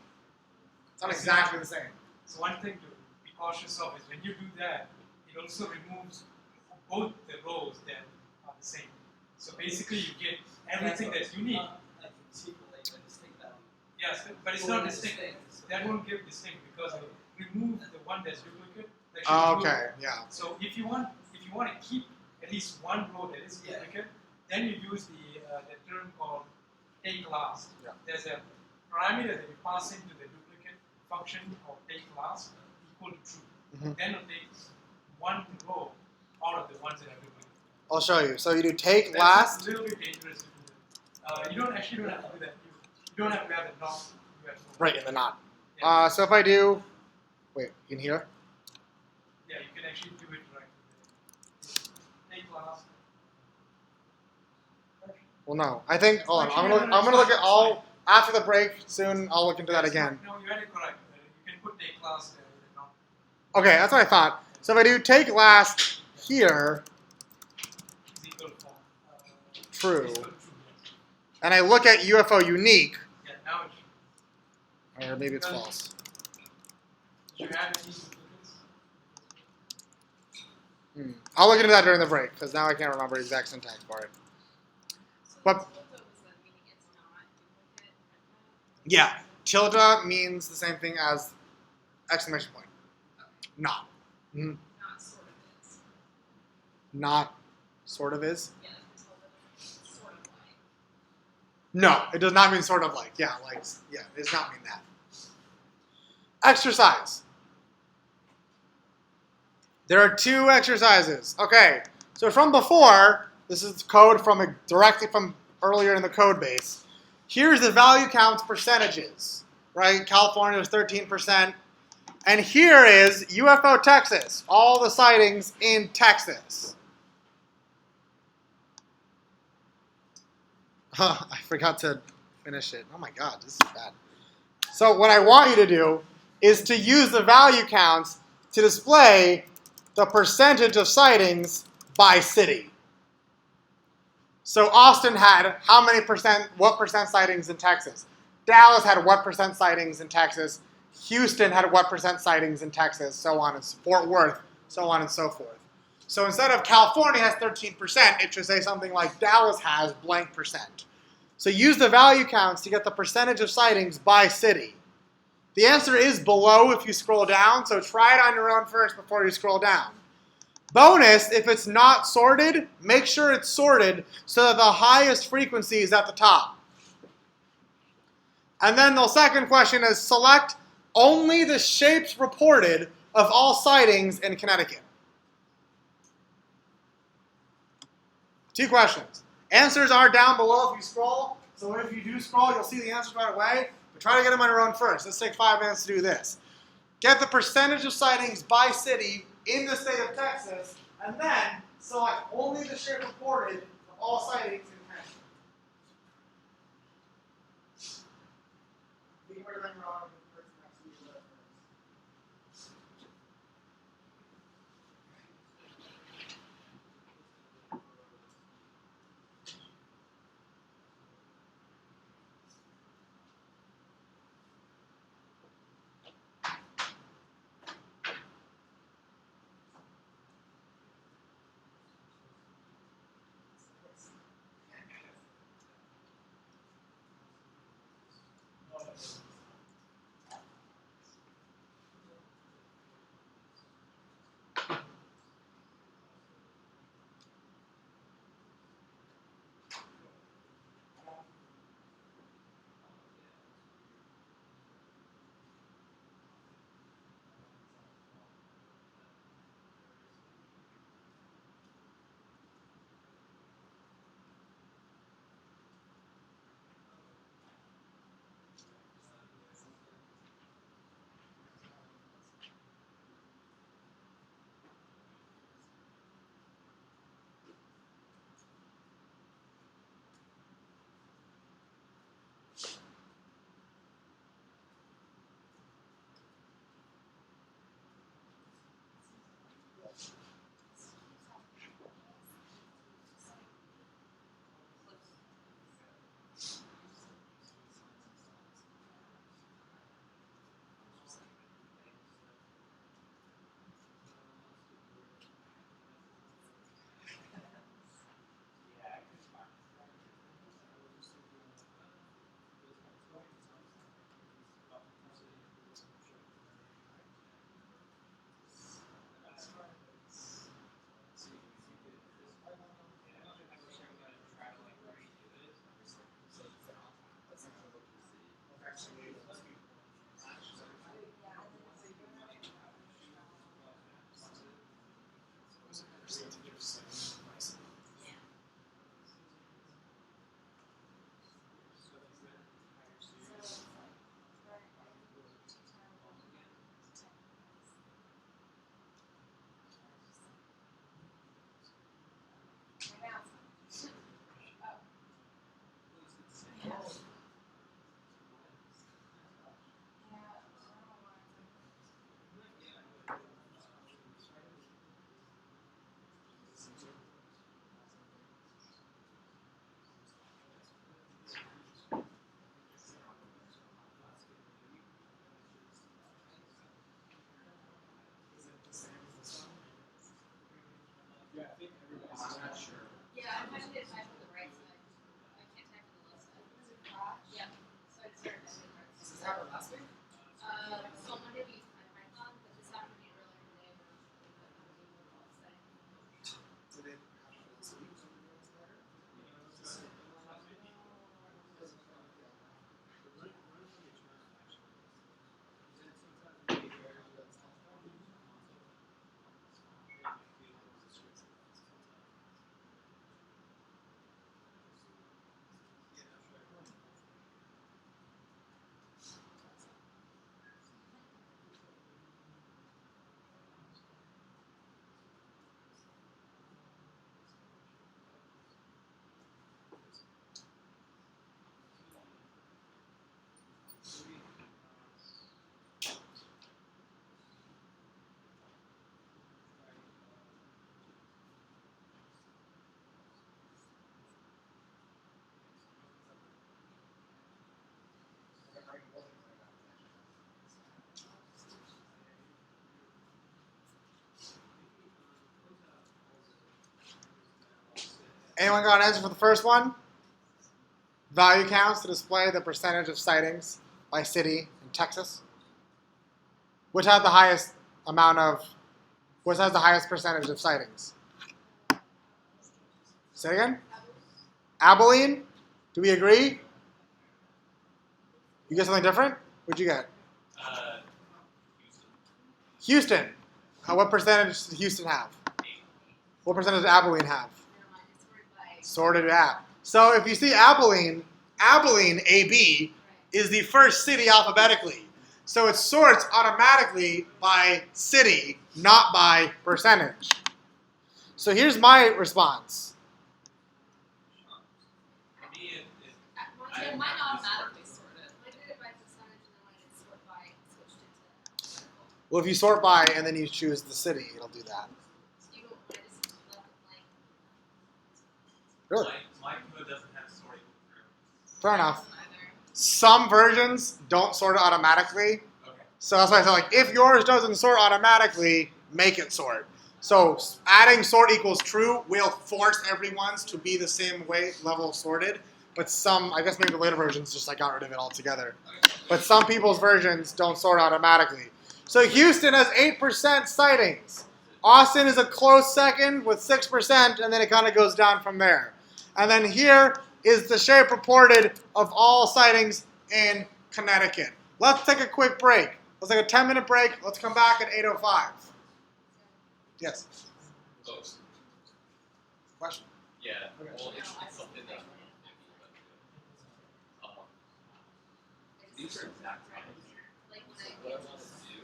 It's not exactly the same. So one thing to be cautious of is when you do that, it also removes both the rows that are the same. So basically you get everything that's unique. Like like a distinct value. Yes, but it's not distinct. That won't give distinct because it remove the one that's duplicate. That should remove Okay, it. yeah. So if you want to keep at least one row that is duplicate, then you use the term called take last. Yeah. There's a parameter that you pass into the duplicate function of take last equal to true. Mhm. Then it takes one row out of the ones that are duplicate. I'll show you. So you do take That's last. a little bit dangerous to do that. You don't have to do that. You don't have to have the not UFO. Right, in the not. Yeah. So if I do, wait, in here? Yeah, you can actually do it right. Take last. Well, no. I think, hold on. I'm gonna look at all, after the break soon, I'll look into that again. No, you had it correct. You can put take last there. Not. Okay, that's what I thought. So if I do take last here, Is equal for. true, Is equal to true, yes. and I look at UFO unique, Yeah, now it or maybe it's false. you have any duplicates? I'll look into that during the break, because now I can't remember exact syntax for it. But Tilde was the meaning it's not duplicate. yeah, tilde means the same thing as exclamation point. Not. Mhm. Not sort of is. Not sort of is. Yeah, tilde doesn't sort of like. No, it does not mean sort of like. Yeah, it does not mean that. Exercise. There are 2 exercises. Okay, so from before, this is code from directly from earlier in the code base. Here's the value counts percentages, right? California was 13%. And here is UFO Texas, all the sightings in Texas. I forgot to finish it. Oh my God, this is bad. So what I want you to do is to use the value counts to display the percentage of sightings by city. So Austin had how many percent, what percent sightings in Texas? Dallas had what percent sightings in Texas? Houston had what percent sightings in Texas? So on and Fort Worth, so on and so forth. So instead of California has 13%, it should say something like Dallas has blank percent. So use the value counts to get the percentage of sightings by city. The answer is below if you scroll down, so try it on your own first before you scroll down. Bonus, if it's not sorted, make sure it's sorted so that the highest frequency is at the top. And then the second question is select only the shapes reported of all sightings in Connecticut. 2 questions. Answers are down below if you scroll. So if you do scroll, you'll see the answers right away. But try to get them on your own first. Let's take 5 minutes to do this. Get the percentage of sightings by city in the state of Texas, and then select only the shape reported of all sightings in Texas. You heard them wrong. The person next to you first. Yeah, I'm trying to get the right side. Anyone got an answer for the first one? Value counts to display the percentage of sightings by city in Texas. Which has the highest which has the highest percentage of sightings? Say it again? Abilene? Do we agree? You get something different? What'd you get? Houston. What percentage does Houston have? What percentage does Abilene have? Sorted app. So if you see Abilene, AB, is the first city alphabetically. So it sorts automatically by city, not by percentage. So here's my response. Mine automatically sorted. I did it by percentage, and then when I did sort by, it switched it to vertical. Well, if you sort by and then you choose the city, it'll do that. So you don't, I just left it blank. Really? My code doesn't have sorting through. Fair enough. Doesn't either. Some versions don't sort it automatically. Okay. So that's why I said, like, if yours doesn't sort automatically, make it sort. So adding sort equals true will force everyone's to be the same way level sorted. But some, I guess maybe the later versions just like got rid of it altogether. But some people's versions don't sort automatically. So Houston has 8% sightings. Austin is a close second with 6%, and then it kind of goes down from there. And then here is the shape reported of all sightings in Connecticut. Let's take a quick break. Let's take a 10-minute break. Let's come back at 8:05. Yes. Close. Question? Yeah. Well, it's something that. These are exact times. Like when What I want to do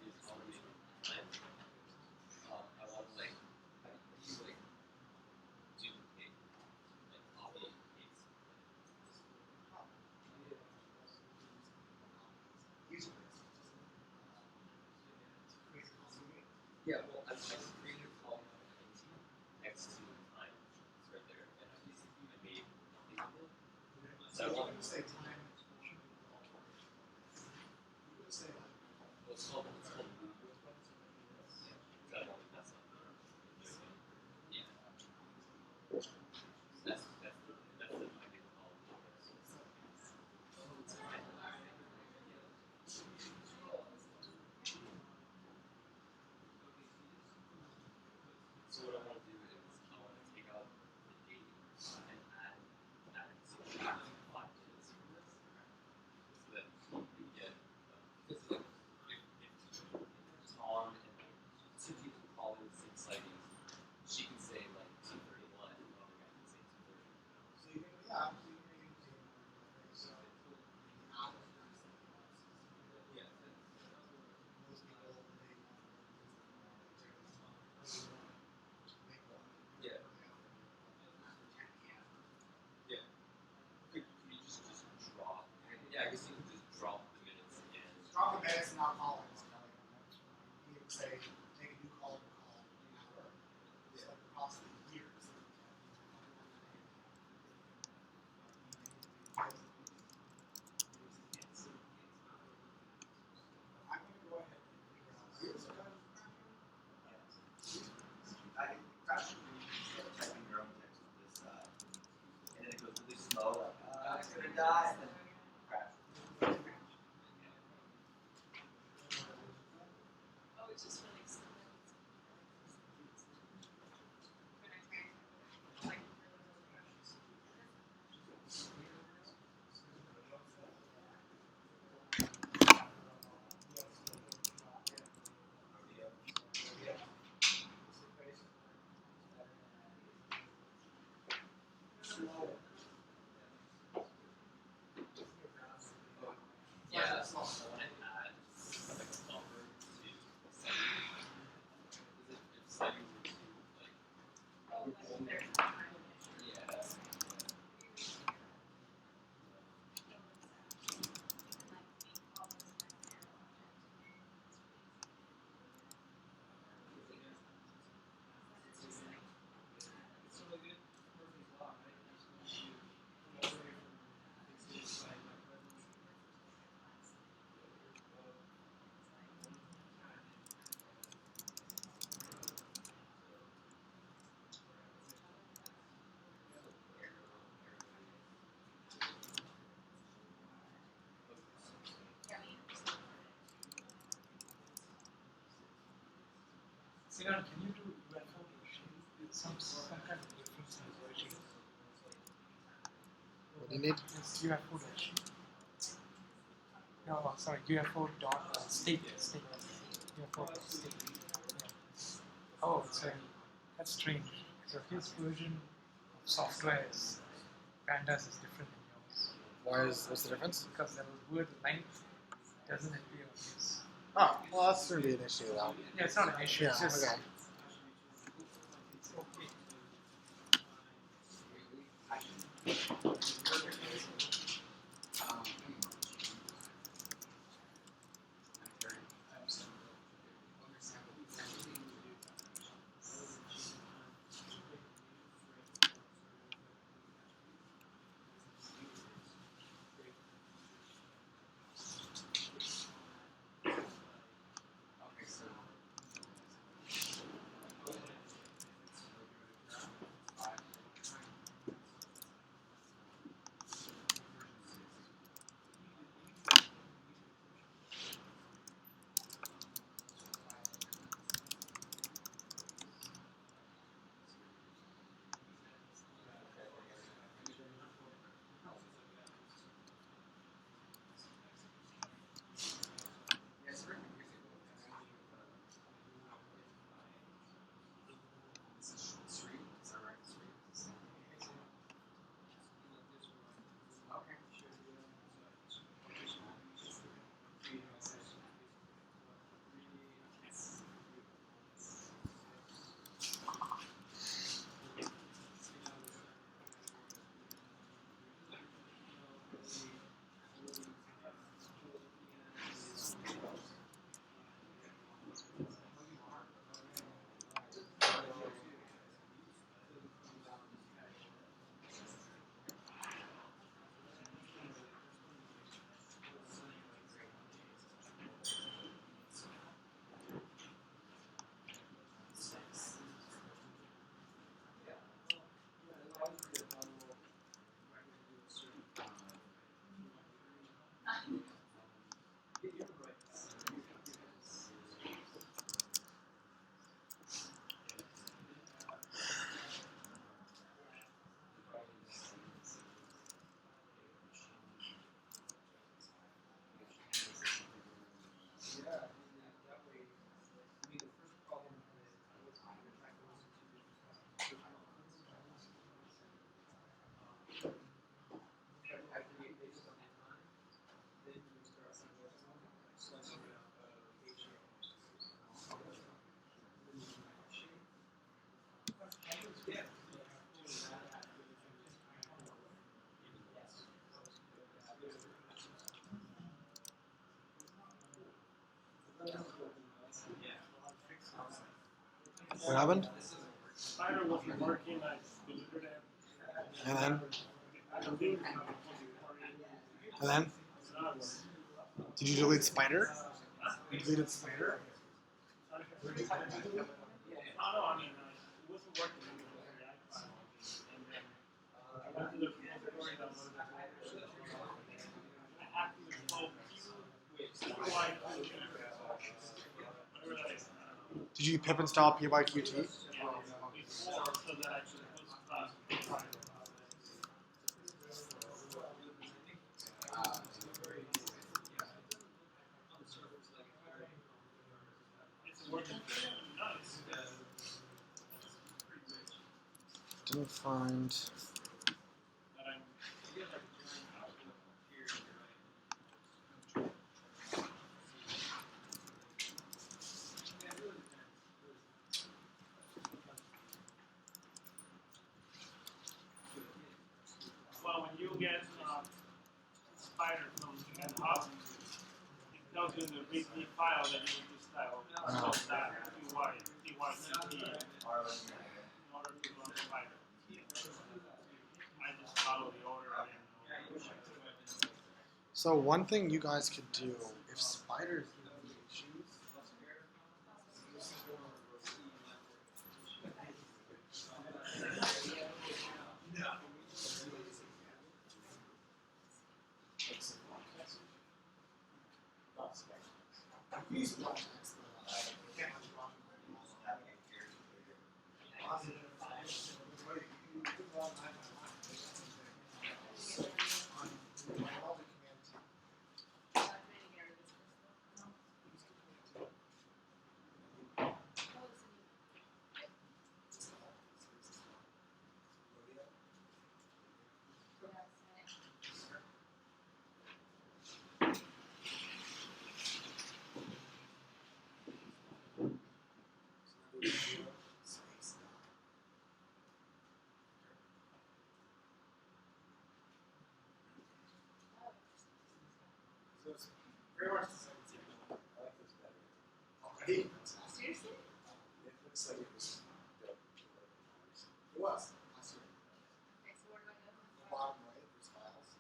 is automate times. I want to like duplicate, like copy and paste. Yeah, well, I created a column next to the time. It's right there, and I made a of it. So I want to say time. Well, it's called blue. Yeah. I don't think that's not yeah. That's the idea of all of this. So what I want to do is I want to take out the date and add it to 5 minutes from this, so that we get because like if Tom and two people call in 6 sightings, she can say like 231, and the other guy can say 230. So you can, yeah. Yeah. Yeah. Could you just drop? Yeah, I guess you could just drop the minutes and. Drop the minutes and not call it. You can say, take a new call an hour. It's like costing years. I'm going to go ahead and figure out. I crash when you start typing your own text with this, and then it goes really slow, like, it's gonna die, and then crash. Oh, it's just really simple. Like, Yeah, so I want to add like a buffer to setting. If setting were to like yeah. It's really good. Murphy's Law, right? Sinan, can you do UFO version? Some kind of difference in version. What do you need? This UFO version. No, sorry, UFO dot state. UFO dot state. Yeah. Oh, that's strange. So his version of software is pandas is different than yours. What's the difference? Because the word length doesn't appear on his. Oh, well, that's going to be an issue, though. Yeah, it's not an issue. Yeah, It's just okay. What happened? Spider wasn't working, I deleted it. And then? I deleted it. And then? Did you delete Spider? You deleted Spider? Oh, no, I mean, it wasn't working anymore on the iPad. And then I went to the repository, downloaded the whole I hacked the whole Did you pip install PyQt? before, so that I could put it's working. Nice. Didn't find. But I'm well, when you get Spider from GitHub, it tells you in the README file that you need to style that TYCT in order to run Spider. I just follow the order and So one thing you guys could do if Spider's giving you issues. Pretty much the same. I like this better. Already? Seriously? It looks like it was built. It was. Last year. Okay, so where do I go? The bottom right, there's files.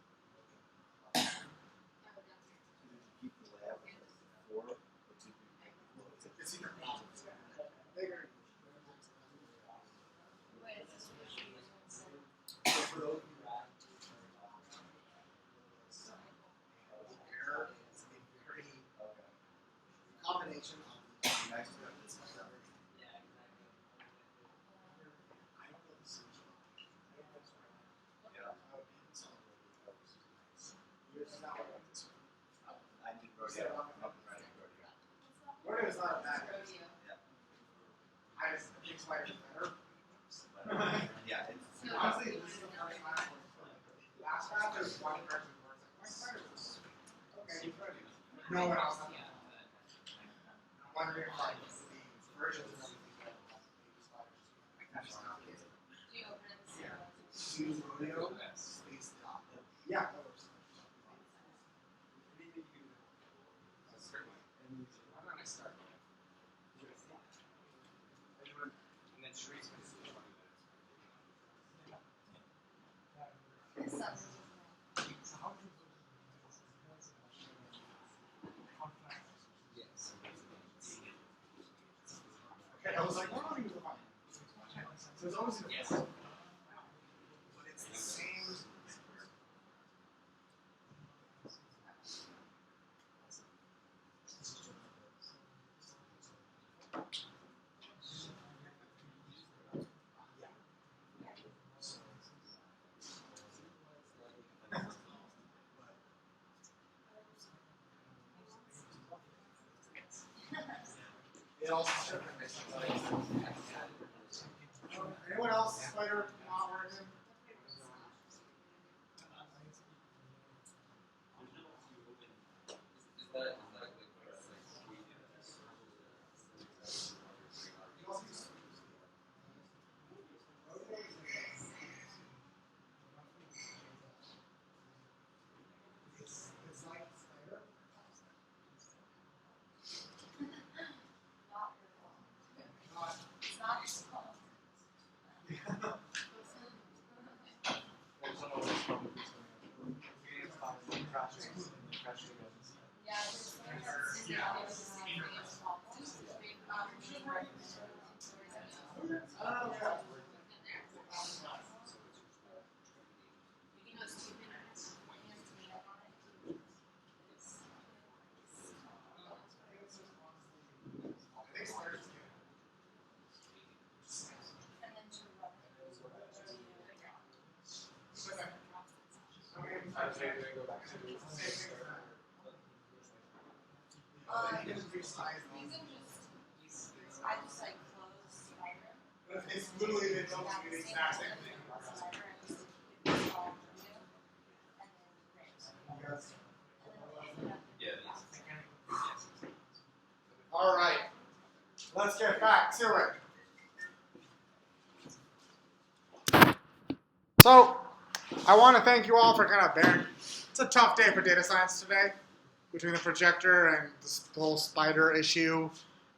Oh, down here. Keep the layout for or to It's in your browser. Bigger. Wait, is this what you use on So for those who error is a very combination of the next one and this one. Yeah, exactly. I don't know the solution. I don't know what's right. Yeah. Yours is not like this one. I did rodeo. I'm up and running rodeo. Rodeo is not a bad idea. rodeo? I just think Spider's better. But, yeah, it's So, Honestly, this is the first time I've last time there's one person who was like, my spider was okay, rodeo. No one else. I'm wondering if like the versions and everything that spiders. Like that's not it. Do you open it and see Yeah. what's Choose rodeo, space top. Yeah, that works. Why don't I start? And then Sharice can see 20 minutes. this up? So how do you do contract? Yes. Okay, I was like, no, he was fine. So it's always in the Yes. but it's the same. It also should have been anyone else spider not working? Is that like sweet? You also use it's like spider. Not your fault. Not It's not your fault. Yeah, there's someone that's sitting out there with the same thing as small ones. You know, it's 2 minutes. Hands me up on it. And then to rub You can just, I just like close spider. It's literally they don't do the exact same thing. Yes. Yeah, All right. Let's get back to it. So, I want to thank you all for kind of bearing. It's a tough day for data science today, between the projector and this whole spider issue.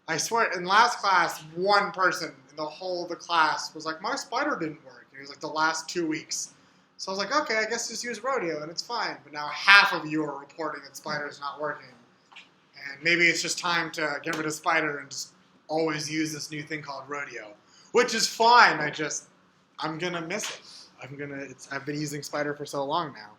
I swear, in last class, one person in the whole of the class was like, my spider didn't work. And it was like the last 2 weeks. So I was like, okay, I guess just use rodeo and it's fine. But now half of you are reporting that spider's not working. And maybe it's just time to get rid of spider and just always use this new thing called rodeo, which is fine. I'm gonna miss it. I've been using spider for so long now.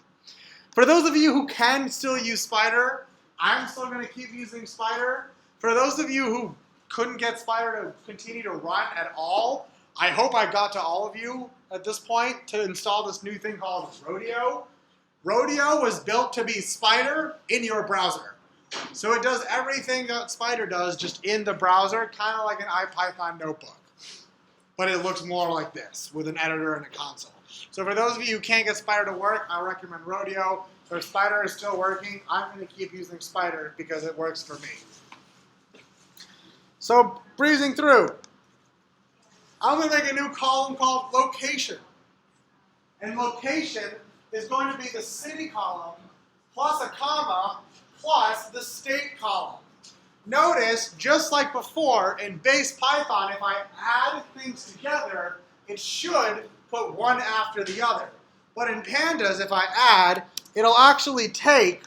For those of you who can still use spider, I'm still gonna keep using spider. For those of you who couldn't get spider to continue to run at all, I hope I got to all of you at this point to install this new thing called rodeo. Rodeo was built to be spider in your browser. So it does everything that spider does just in the browser, kind of like an IPython notebook. But it looks more like this, with an editor and a console. So for those of you who can't get spider to work, I recommend rodeo. If spider is still working, I'm going to keep using spider because it works for me. So breezing through, I'm going to make a new column called location. And location is going to be the city column plus a comma plus the state column. Notice, just like before, in base Python, if I add things together, it should put one after the other. But in pandas, if I add, it'll actually take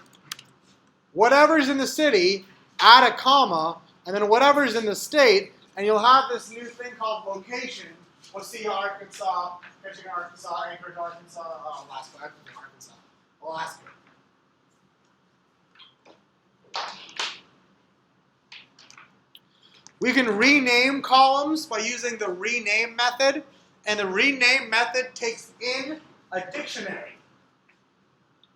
whatever's in the city, add a comma, and then whatever's in the state, and you'll have this new thing called location. We'll see Arkansas, Michigan, Arkansas, Anchorage, Arkansas, Alaska, Arkansas, Alaska. We can rename columns by using the rename method, and the rename method takes in a dictionary.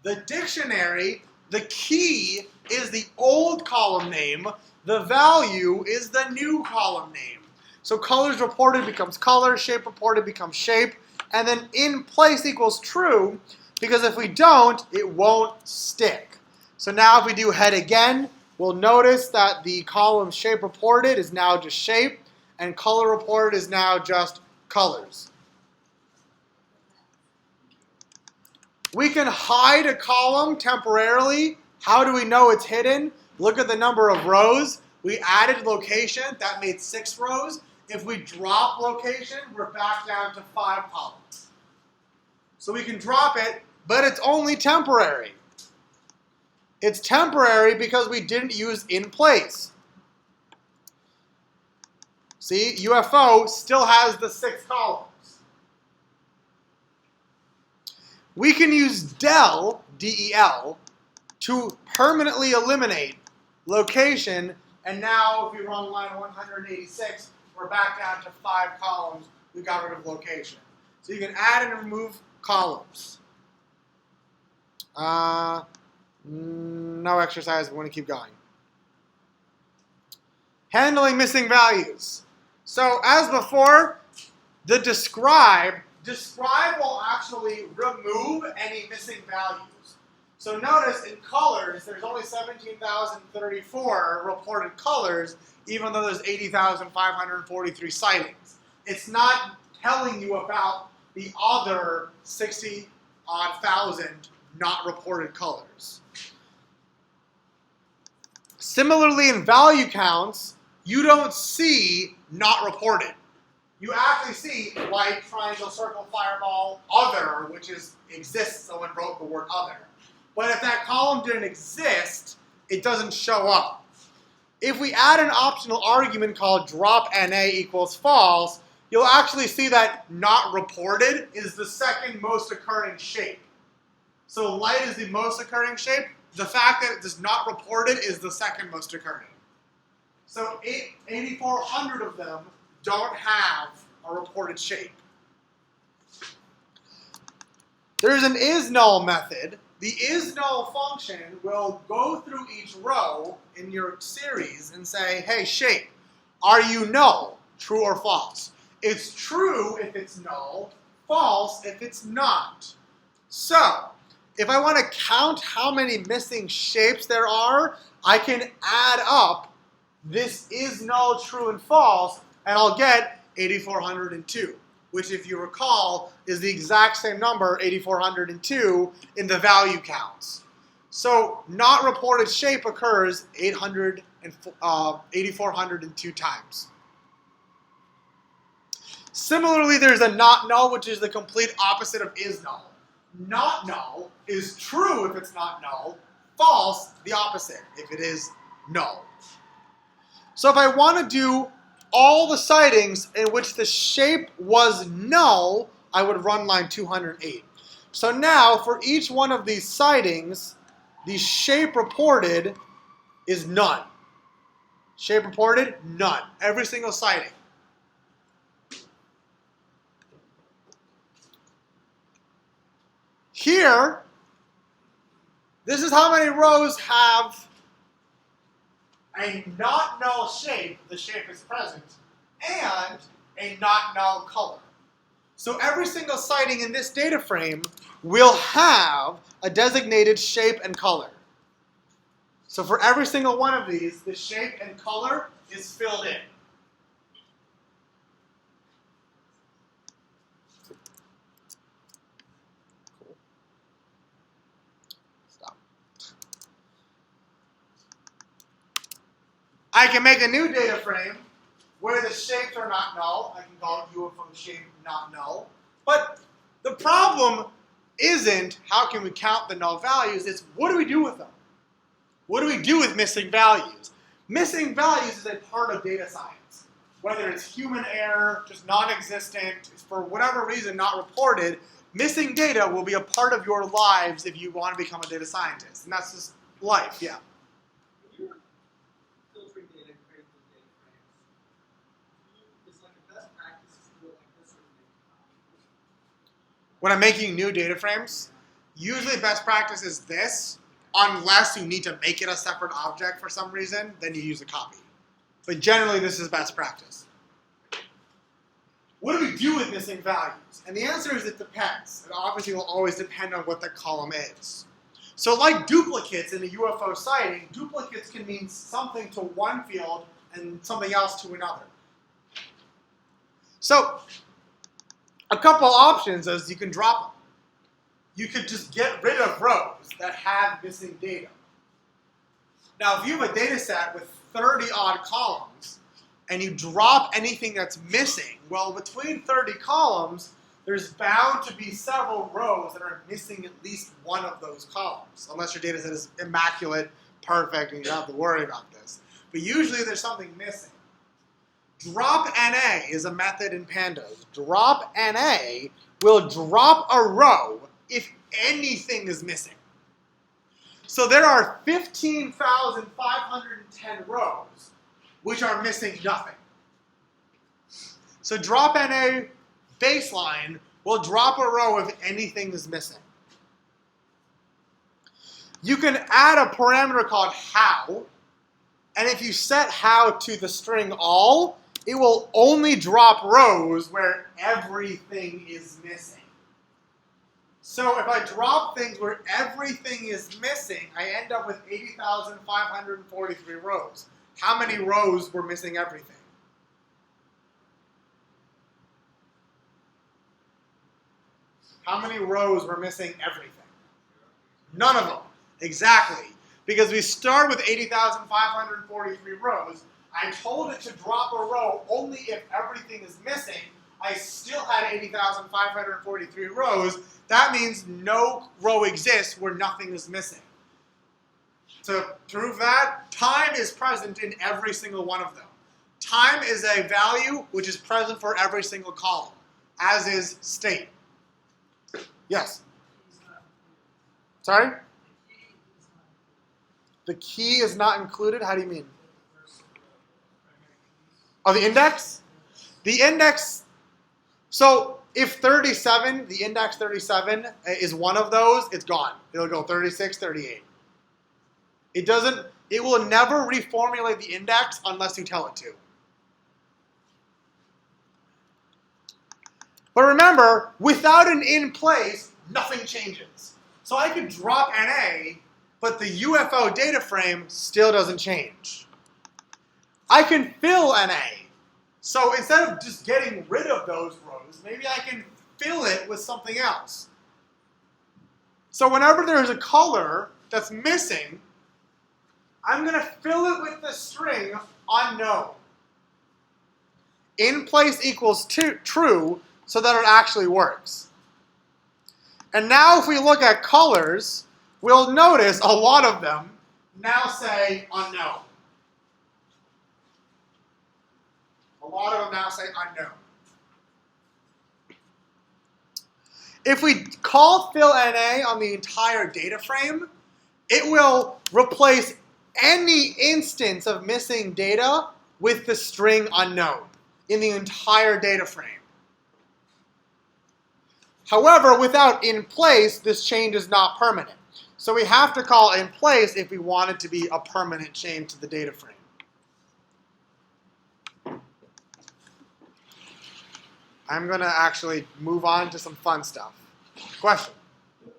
The dictionary, the key is the old column name, the value is the new column name. So colors reported becomes color, shape reported becomes shape, and then in place equals true, because if we don't, it won't stick. So now if we do head again, we'll notice that the column shape reported is now just shape, and color reported is now just colors. We can hide a column temporarily. How do we know it's hidden? Look at the number of rows. We added location, that made 6 rows. If we drop location, we're back down to 5 columns. So we can drop it, but it's only temporary. It's temporary because we didn't use in place. See, UFO still has the 6 columns. We can use del, D-E-L, to permanently eliminate location, and now if we run line 186, we're back down to 5 columns. We got rid of location. So you can add and remove columns. No exercise, we want to keep going. Handling missing values. So as before, the describe will actually remove any missing values. So notice in colors, there's only 17,034 reported colors, even though there's 80,543 sightings. It's not telling you about the other 60-odd thousand not reported colors. Similarly, in value counts, you don't see not reported. You actually see light, triangle, circle, fireball, other, which exists, someone wrote the word other. But if that column didn't exist, it doesn't show up. If we add an optional argument called drop NA equals false, you'll actually see that not reported is the second most occurring shape. So light is the most occurring shape. The fact that it is not reported is the second most occurring. So 8,400 of them don't have a reported shape. There's an is-null method. The is-null function will go through each row in your series and say, hey, shape, are you null, true or false? It's true if it's null, false if it's not. So, if I want to count how many missing shapes there are, I can add up this is null, true, and false, and I'll get 8,402, which, if you recall, is the exact same number, 8,402, in the value counts. So not reported shape occurs 8,402 times. Similarly, there's a not null, which is the complete opposite of is null. Not null is true if it's not null, false, the opposite, if it is null. So if I want to do all the sightings in which the shape was null, I would run line 208. So now, for each one of these sightings, the shape reported is none. Shape reported, none. Every single sighting. Here, this is how many rows have a not null shape, the shape is present, and a not null color. So every single sighting in this data frame will have a designated shape and color. So for every single one of these, the shape and color is filled in. I can make a new data frame where the shapes are not null. I can call it UFO shape not null. But the problem isn't how can we count the null values, it's what do we do with them? What do we do with missing values? Missing values is a part of data science. Whether it's human error, just non-existent, for whatever reason not reported, missing data will be a part of your lives if you want to become a data scientist. And that's just life, yeah. When you're filtering data and creating the data frames, it's like a best practice to do it like this or make copies. When I'm making new data frames, usually best practice is this, unless you need to make it a separate object for some reason, then you use a copy. But generally, this is best practice. What do we do with missing values? And the answer is it depends. It obviously will always depend on what the column is. So like duplicates in a UFO sighting, duplicates can mean something to one field and something else to another. So a couple options is you can drop them. You could just get rid of rows that have missing data. Now, if you have a data set with 30 odd columns and you drop anything that's missing, well, between 30 columns, there's bound to be several rows that are missing at least one of those columns, unless your data set is immaculate, perfect, and you don't have to worry about this. But usually there's something missing. Drop NA is a method in Pandas. Drop NA will drop a row if anything is missing. So there are 15,510 rows which are missing nothing. So drop NA baseline will drop a row if anything is missing. You can add a parameter called how, and if you set how to the string all, it will only drop rows where everything is missing. So if I drop things where everything is missing, I end up with 80,543 rows. How many rows were missing everything? How many rows were missing everything? None of them. Exactly. Because we start with 80,543 rows. I told it to drop a row only if everything is missing. I still had 80,543 rows. That means no row exists where nothing is missing. To prove that, time is present in every single one of them. Time is a value which is present for every single column, as is state. Yes? Sorry? The key is not included? How do you mean? Oh, the index? The index, so if 37, the index 37 is one of those, it's gone. It'll go 36, 38. It will never reformulate the index unless you tell it to. But remember, without an in place, nothing changes. So I could drop NA, but the UFO data frame still doesn't change. I can fill NA. So instead of just getting rid of those rows, maybe I can fill it with something else. So whenever there's a color that's missing, I'm going to fill it with the string unknown. In place equals true so that it actually works. And now if we look at colors, we'll notice a lot of them now say unknown. A lot of them now say unknown. If we call fill NA on the entire data frame, it will replace any instance of missing data with the string unknown in the entire data frame. However, without in place, this change is not permanent. So we have to call in place if we want it to be a permanent change to the data frame. I'm going to actually move on to some fun stuff. Question?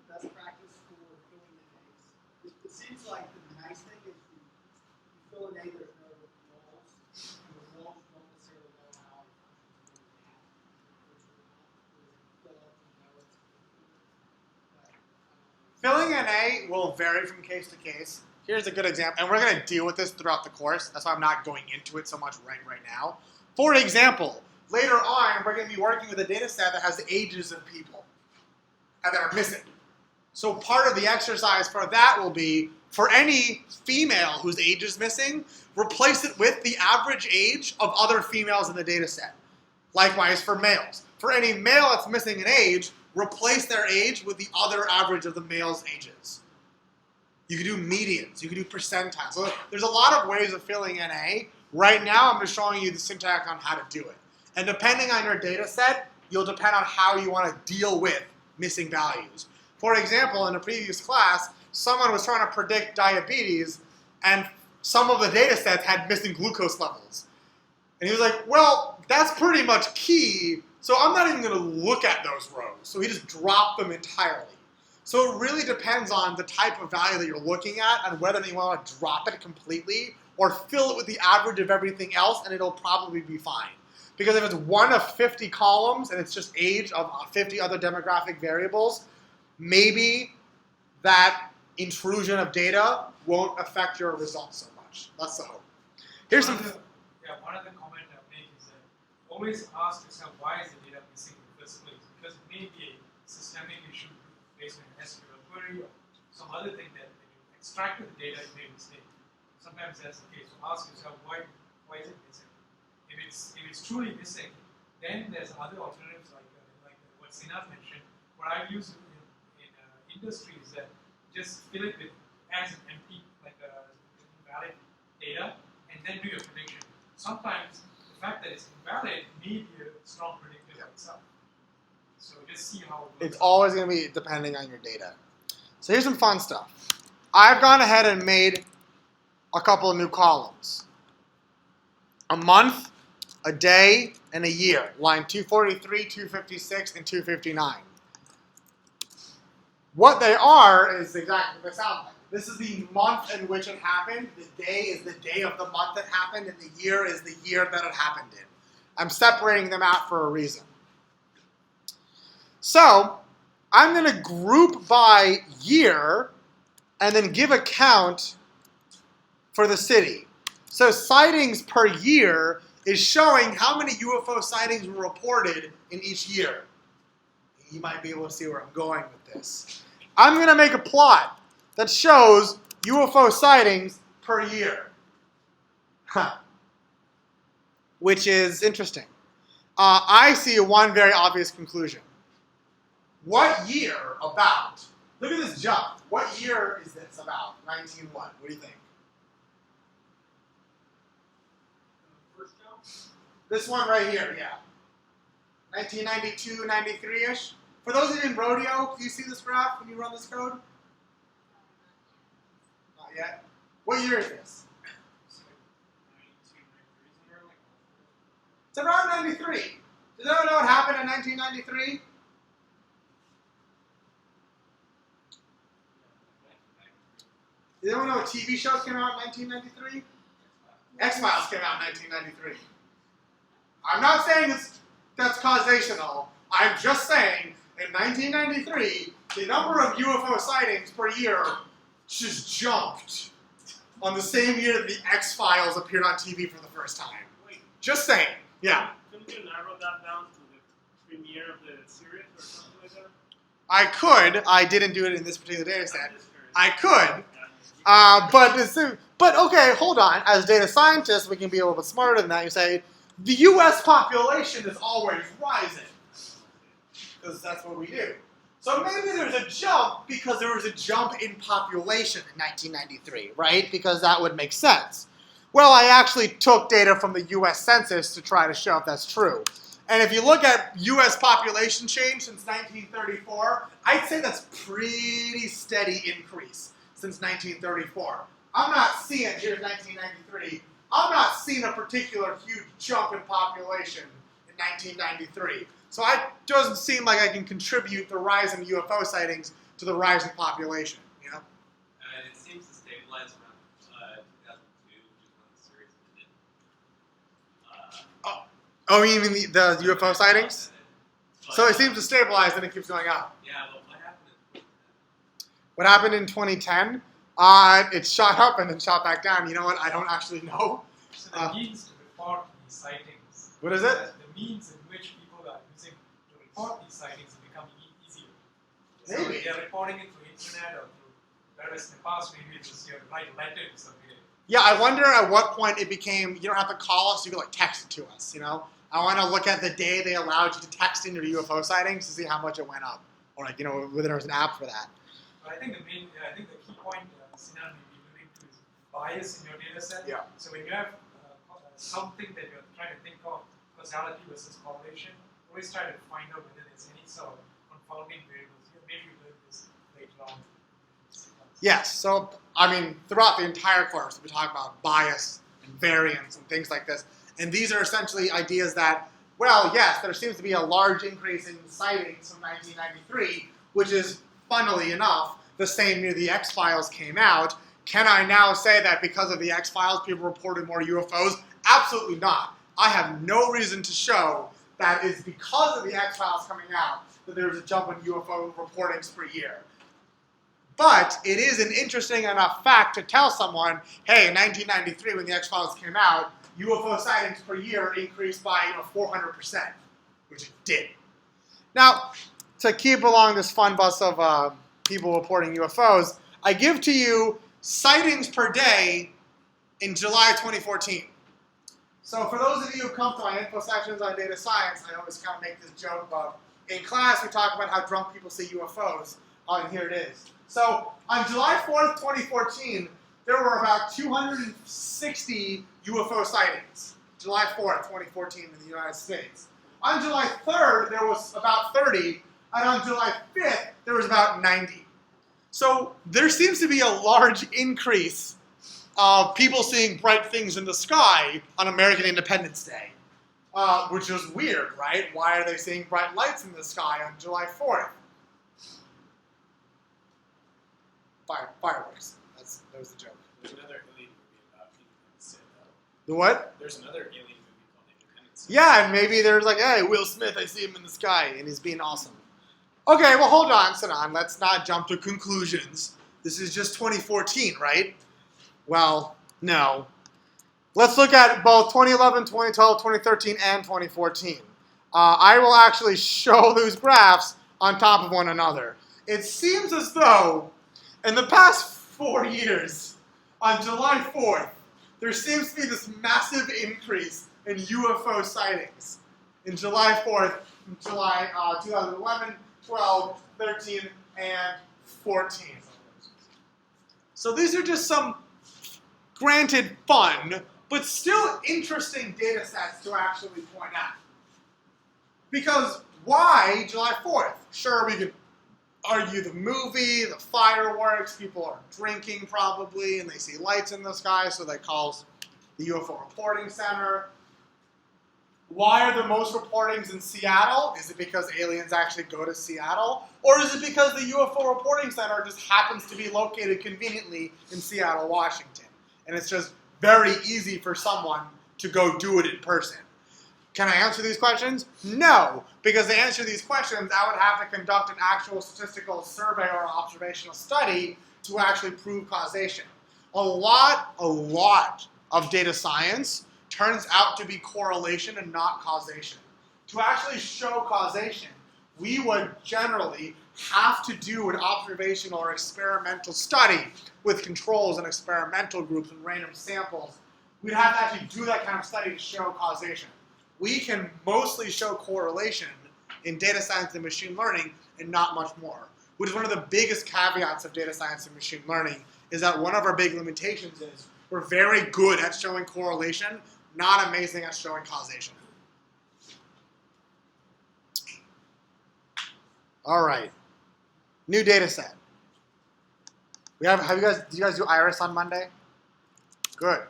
Best practice for filling the names. It seems like the nice thing is you fill an A, there's no walls, and the walls don't necessarily know how Filling an A will vary from case to case. Here's a good example, and we're going to deal with this throughout the course. That's why I'm not going into it so much right now. For example, later on, we're going to be working with a data set that has the ages of people that are missing. So part of the exercise for that will be, for any female whose age is missing, replace it with the average age of other females in the data set. Likewise for males. For any male that's missing an age, replace their age with the other average of the male's ages. You can do medians, you can do percentiles. So there's a lot of ways of filling NA. Right now I'm just showing you the syntax on how to do it. And depending on your data set, you'll depend on how you want to deal with missing values. For example, in a previous class, someone was trying to predict diabetes, and some of the data sets had missing glucose levels. And he was like, well, that's pretty much key, so I'm not even going to look at those rows. So he just dropped them entirely. So it really depends on the type of value that you're looking at and whether you want to drop it completely or fill it with the average of everything else, and it'll probably be fine. Because if it's one of 50 columns and it's just age of 50 other demographic variables, maybe that intrusion of data won't affect your results so much. That's the hope. Here's some... One other comment I'll make is that always ask yourself, why is the data missing in the first place? Because it may be a systemic issue based on an SQL query or some other thing that when you extracted the data, you made a mistake. Sometimes that's the case. So ask yourself, why is it missing? If it's truly missing, then there's other alternatives like what Sinath mentioned. What I've used in industry is that just fill it with as an empty, like invalid data, and then do your prediction. Sometimes the fact that it's invalid may be a strong predictor itself. So just see how it works. It's always going to be depending on your data. So here's some fun stuff. I've gone ahead and made a couple of new columns. A month, a day, and a year. Line 243, 256, and 259. What they are is exactly what they sound like. This is the month in which it happened. The day is the day of the month it happened, and the year is the year that it happened in. I'm separating them out for a reason. So I'm going to group by year and then give a count for the city. So sightings per year is showing how many UFO sightings were reported in each year. You might be able to see where I'm going with this. I'm going to make a plot that shows UFO sightings per year. Which is interesting. I see one very obvious conclusion. What year about? Look at this jump. What year is this about? 19 what? What do you think? First jump? This one right here, yeah. 1992, 93-ish. For those of you in rodeo, do you see this graph when you run this code? Not yet. What year is this? It's around 93. Does anyone know what happened in 1993? Does anyone know what TV shows came out in 1993? X-Files came out in 1993. I'm not saying that's causational. I'm just saying in 1993, the number of UFO sightings per year just jumped on the same year that the X-Files appeared on TV for the first time. Wait, Just saying. Yeah. couldn't you narrow that down to the premiere of the series or something like that? I could. I didn't do it in this particular data set. I'm just curious. I could. Yeah. But okay, hold on. As data scientists, we can be a little bit smarter than that. You say, the U.S. population is always rising. Because that's what we do. So maybe there's a jump because there was a jump in population in 1993, right? Because that would make sense. Well, I actually took data from the U.S. Census to try to show if that's true. And if you look at U.S. population change since 1934, I'd say that's pretty steady increase since 1934. I'm not seeing, here's 1993, I'm not seeing a particular huge jump in population in 1993. So it doesn't seem like I can contribute the rise in UFO sightings to the rise in population, you know? And it seems to stabilize around 2002, which is when the series ended. Oh, you mean the UFO sightings? So it seems to stabilize and it keeps going up. Yeah, but what happened in 2010? What happened in 2010? It shot up and then shot back down. You know what? I don't actually know. So the means to report these sightings. What is it? The means in which people are using to report these sightings are becoming easier. So Maybe. they're reporting it through internet or through, whereas in the past maybe it was you write a letter to somebody. Yeah, I wonder at what point it became, you don't have to call us, you can like text it to us, you know? I want to look at the day they allowed you to text in your UFO sightings to see how much it went up. Or like, you know, whether there was an app for that. But I think the key point Sinan may be alluding to is bias in your data set. Yeah. So when you have something that you're trying to think of, causality versus correlation, always try to find out whether there's any sort of confounding variables. Maybe you learn this later on. Yes, so, I mean, throughout the entire course, we talk about bias and variance and things like this. And these are essentially ideas that, well, yes, there seems to be a large increase in sightings from 1993, which is, funnily enough, the same year the X-Files came out. Can I now say that because of the X-Files, people reported more UFOs? Absolutely not. I have no reason to show that it's because of the X-Files coming out that there's a jump in UFO reportings per year. But it is an interesting enough fact to tell someone, hey, in 1993 when the X-Files came out, UFO sightings per year increased by 400%, which it did. Now, to keep along this fun bus of people reporting UFOs, I give to you sightings per day in July 2014. So for those of you who come to my info sessions on data science, I always kind of make this joke about, in class we talk about how drunk people see UFOs, and here it is. So on July 4th, 2014, there were about 260 UFO sightings. July 4th, 2014 in the United States. On July 3rd, there was about 30, and on July 5th, there was about 90. So there seems to be a large increase of people seeing bright things in the sky on American Independence Day, which is weird, right? Why are they seeing bright lights in the sky on July 4th? Fireworks. That was the joke. There's another alien movie about Independence Day, though. The what? There's another alien movie called Independence Day. Yeah, and maybe there's like, hey, Will Smith, I see him in the sky, and he's being awesome. Okay, well, hold on, Sinan. Let's not jump to conclusions. This is just 2014, right? Well, no. Let's look at both 2011, 2012, 2013, and 2014. I will actually show those graphs on top of one another. It seems as though in the past 4 years, on July 4th, there seems to be this massive increase in UFO sightings. In July 4th, July 2011, 12, 13, and 14. So these are just some, granted, fun, but still interesting data sets to actually point out. Because why July 4th? Sure, we could argue the movie, the fireworks, people are drinking probably, and they see lights in the sky, so they call the UFO Reporting Center. Why are there most reportings in Seattle? Is it because aliens actually go to Seattle? Or is it because the UFO Reporting Center just happens to be located conveniently in Seattle, Washington? And it's just very easy for someone to go do it in person. Can I answer these questions? No, because to answer these questions, I would have to conduct an actual statistical survey or observational study to actually prove causation. A lot of data science turns out to be correlation and not causation. To actually show causation, we would generally have to do an observational or experimental study with controls and experimental groups and random samples. We'd have to actually do that kind of study to show causation. We can mostly show correlation in data science and machine learning and not much more, which is one of the biggest caveats of data science and machine learning, is that one of our big limitations is we're very good at showing correlation, not amazing at showing causation. All right, new data set. Did you guys do Iris on Monday? Good.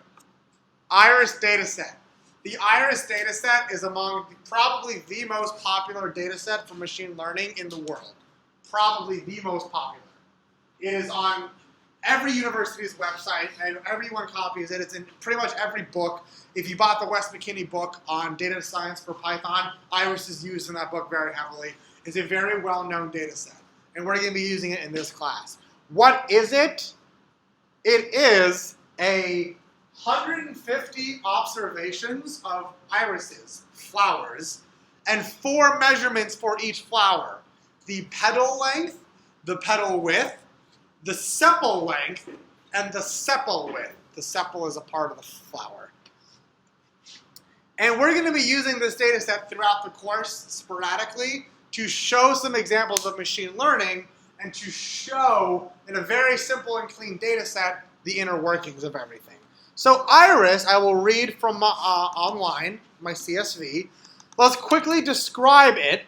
Iris data set. The Iris data set is among probably the most popular data set for machine learning in the world. Probably the most popular. It is on every university's website, and everyone copies it. It's in pretty much every book. If you bought the Wes McKinney book on data science for Python, Iris is used in that book very heavily. It's a very well-known data set, and we're going to be using it in this class. What is it? It is 150 observations of irises, flowers, and 4 measurements for each flower. The petal length, the petal width, the sepal length, and the sepal width. The sepal is a part of the flower. And we're going to be using this data set throughout the course sporadically to show some examples of machine learning and to show, in a very simple and clean data set, the inner workings of everything. So iris, I will read from online, my CSV. Let's quickly describe it.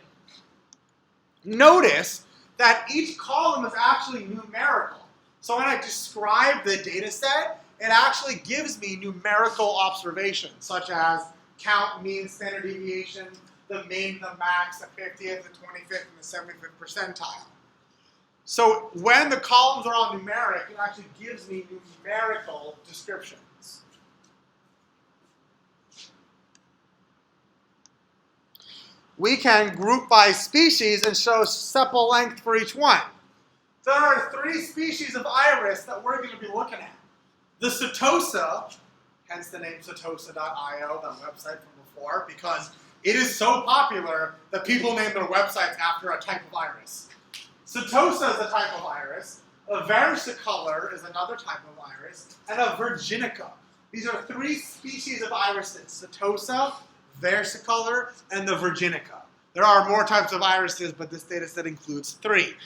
Notice that each column is actually numerical. So when I describe the data set, it actually gives me numerical observations, such as count, mean, standard deviation, the mean, the max, the 50th, the 25th, and the 75th percentile. So when the columns are all numeric, it actually gives me numerical descriptions. We can group by species and show sepal length for each one. There are 3 species of iris that we're going to be looking at. The setosa, hence the name setosa.io, that website from before, because it is so popular that people name their websites after a type of iris. Setosa is a type of iris, a versicolor is another type of iris, and a virginica. These are 3 species of irises: setosa, versicolor, and the virginica. There are more types of irises, but this data set includes 3.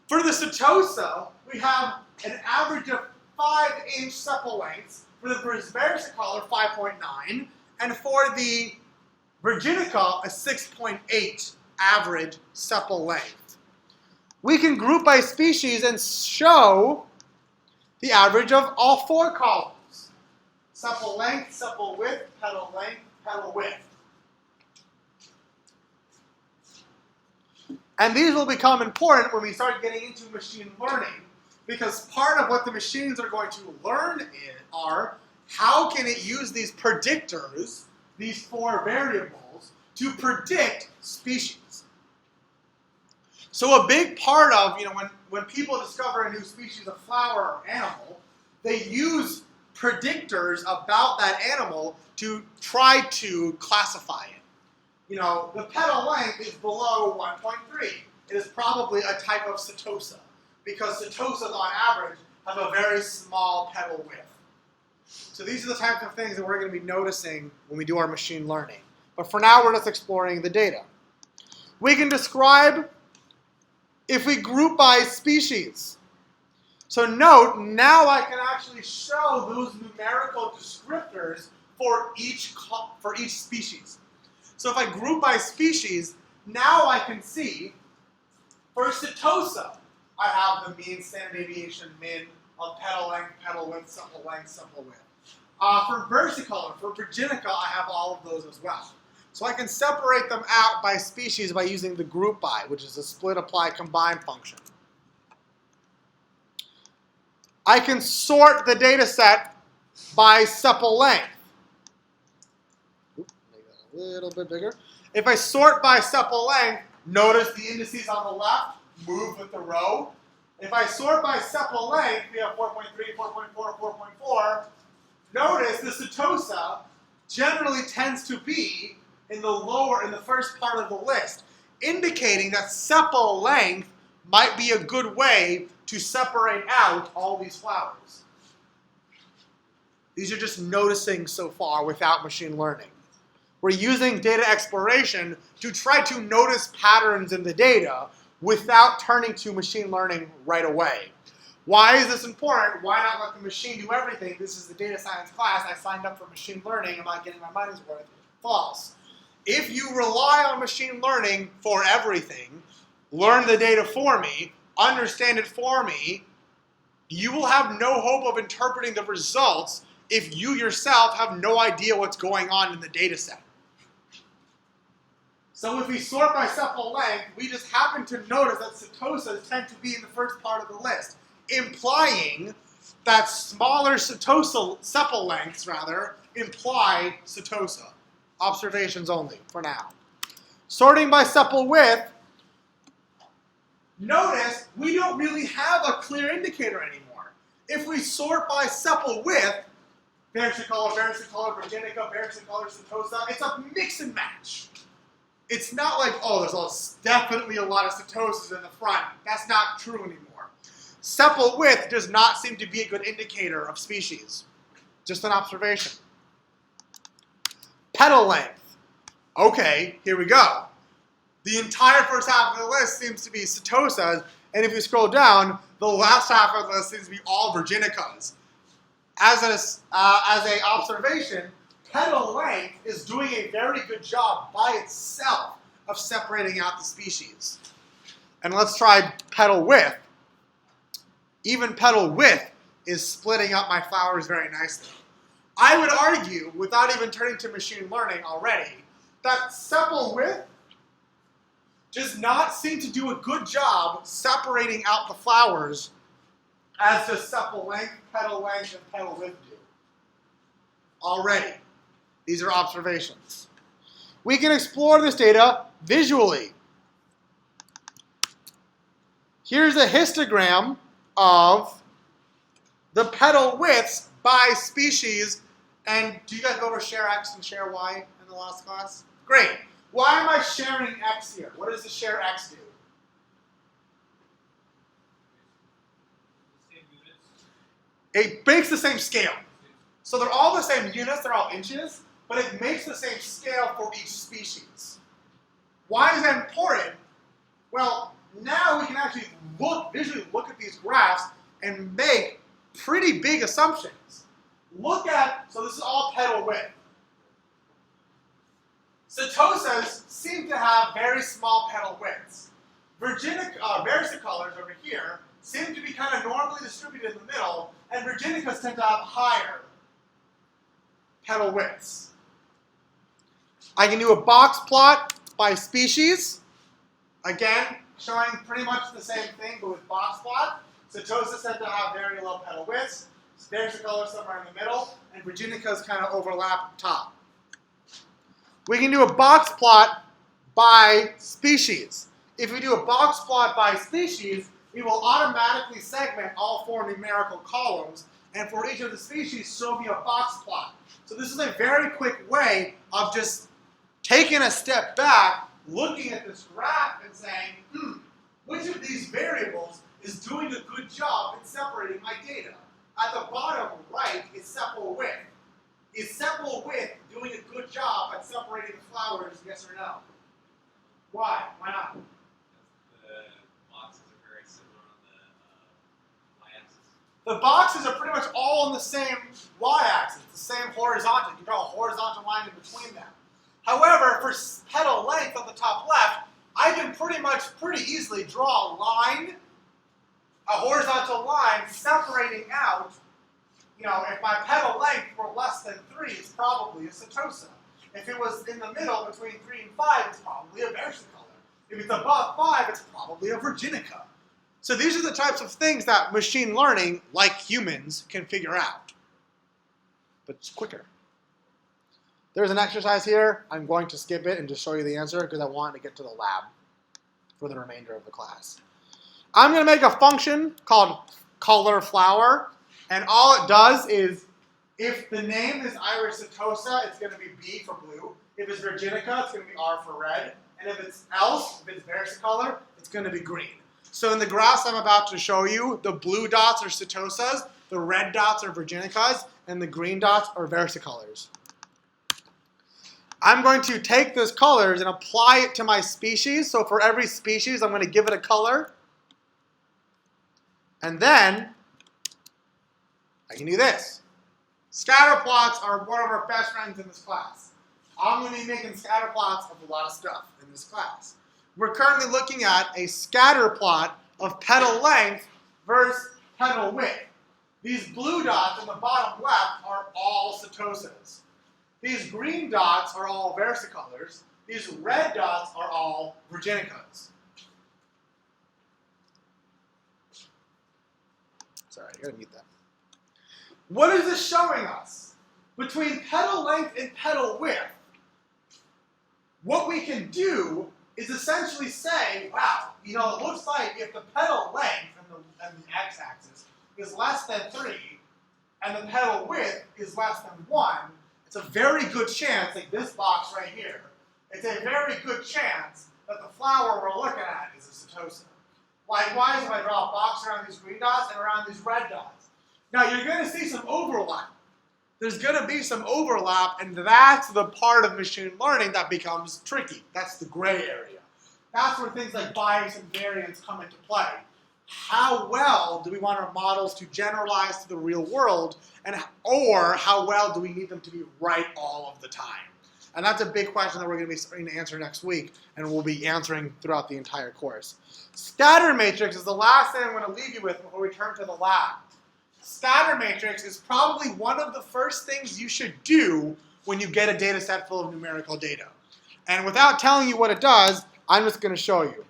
For the setosa, we have an average of 5-inch sepal lengths. For the versicolor, 5.9, and for the virginica, a 6.8 average sepal length. We can group by species and show the average of all 4 columns: sepal length, sepal width, petal width. And these will become important when we start getting into machine learning, because part of what the machines are going to learn are how can it use these predictors, these 4 variables, to predict species. So a big part of, when people discover a new species of flower or animal, they use predictors about that animal to try to classify it. The petal length is below 1.3. It is probably a type of setosa, because setosas on average have a very small petal width. So these are the types of things that we're going to be noticing when we do our machine learning. But for now, we're just exploring the data. We can describe if we group by species. So note, now I can actually show those numerical descriptors for each species. So if I group by species, now I can see, for setosa, I have the mean, standard deviation, min of petal length, petal width, sepal width. For versicolor, for virginica, I have all of those as well. So I can separate them out by species by using the group by, which is a split, apply, combine function. I can sort the data set by sepal length. Make that a little bit bigger. If I sort by sepal length, notice the indices on the left move with the row. If I sort by sepal length, we have 4.3, 4.4, 4.4. Notice the setosa generally tends to be in the first part of the list, indicating that sepal length might be a good way to separate out all these flowers. These are just noticing so far without machine learning. We're using data exploration to try to notice patterns in the data without turning to machine learning right away. Why is this important? Why not let the machine do everything? This is the data science class. I signed up for machine learning. I'm not getting my money's worth. False. If you rely on machine learning for everything, learn the data for me, understand it for me, you will have no hope of interpreting the results if you yourself have no idea what's going on in the data set. So if we sort by sepal length, we just happen to notice that setosas tend to be in the first part of the list, implying that smaller sepal lengths, imply setosa. Observations only, for now. Sorting by sepal width, notice we don't really have a clear indicator anymore. If we sort by sepal width, Variance color, Virginica, Variance color, Setosa, it's a mix and match. It's not like, oh, there's definitely a lot of Setosas in the front. That's not true anymore. Sepal width does not seem to be a good indicator of species. Just an observation. Petal length. Okay, here we go. The entire first half of the list seems to be Setosas, and if you scroll down, the last half of the list seems to be all Virginicas. As a observation, petal length is doing a very good job by itself of separating out the species. And let's try petal width. Even petal width is splitting up my flowers very nicely. I would argue, without even turning to machine learning already, that sepal width does not seem to do a good job separating out the flowers as does sepal length, and petal width do. Already. These are observations. We can explore this data visually. Here's a histogram of the petal widths by species. And do you guys go over share X and share Y in the last class? Great. Why am I sharing X here? What does the share X do? It makes the same scale. So they're all the same units, they're all inches, but it makes the same scale for each species. Why is that important? Well, now we can actually visually look at these graphs and make pretty big assumptions. So this is all petal width. Setosas seem to have very small petal widths. Versicolors over here seem to be kind of normally distributed in the middle, and Virginicas tend to have higher petal widths. I can do a box plot by species. Again, showing pretty much the same thing, but with box plot. Setosas tend to have very low petal widths. Versicolors somewhere in the middle, and Virginicas kind of overlap up top. We can do a box plot by species. If we do a box plot by species, we will automatically segment all 4 numerical columns, and for each of the species, show me a box plot. So this is a very quick way of just taking a step back, looking at this graph and saying, which of these variables is doing a good job in separating my data? At the bottom right is sepal width. Is sepal width doing a good job at separating the flowers, yes or no? Why? Why not? The boxes are very similar on the y-axis. The boxes are pretty much all on the same y-axis, the same horizontal. You can draw a horizontal line in between them. However, for petal length on the top left, I can pretty easily draw a line, a horizontal line separating out. If my petal length were less than 3, it's probably a Setosa. If it was in the middle between 3 and 5, it's probably a versicolor. If it's above 5, it's probably a Virginica. So these are the types of things that machine learning, like humans, can figure out. But it's quicker. There's an exercise here. I'm going to skip it and just show you the answer because I want to get to the lab for the remainder of the class. I'm going to make a function called color flower. And all it does is, if the name is Iris Setosa, it's going to be B for blue. If it's Virginica, it's going to be R for red. And if it's versicolor, it's going to be green. So in the graphs I'm about to show you, the blue dots are Setosas, the red dots are Virginicas, and the green dots are versicolors. I'm going to take those colors and apply it to my species. So for every species, I'm going to give it a color. And then I can do this. Scatter plots are one of our best friends in this class. I'm going to be making scatter plots of a lot of stuff in this class. We're currently looking at a scatter plot of petal length versus petal width. These blue dots in the bottom left are all Setosas. These green dots are all versicolors. These red dots are all Virginicas. Sorry, I gotta mute that. What is this showing us? Between petal length and petal width, what we can do is essentially say, wow, it looks like if the petal length and the x-axis is less than 3, and the petal width is less than 1, it's a very good chance, like this box right here, it's a very good chance that the flower we're looking at is a Setosa. Likewise, if I draw a box around these green dots and around these red dots. Now, you're going to see some overlap. There's going to be some overlap, and that's the part of machine learning that becomes tricky. That's the gray area. That's where things like bias and variance come into play. How well do we want our models to generalize to the real world, or how well do we need them to be right all of the time? And that's a big question that we're going to be starting to answer next week, and we'll be answering throughout the entire course. Scatter matrix is the last thing I'm going to leave you with before we turn to the lab. Scatter matrix is probably one of the first things you should do when you get a data set full of numerical data. And without telling you what it does, I'm just going to show you.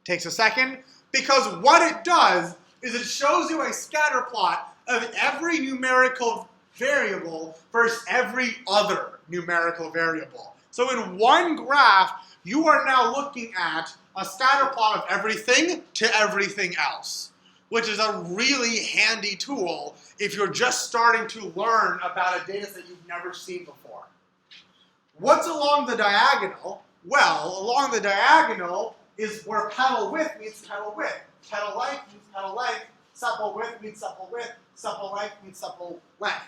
Takes a second, because what it does is it shows you a scatter plot of every numerical variable versus every other numerical variable. So in one graph, you are now looking at a scatter plot of everything to everything else, which is a really handy tool if you're just starting to learn about a data set you've never seen before. What's along the diagonal? Well, along the diagonal is where petal width meets petal width. Petal length meets petal length. Sepal width meets sepal width. Sepal length meets sepal length.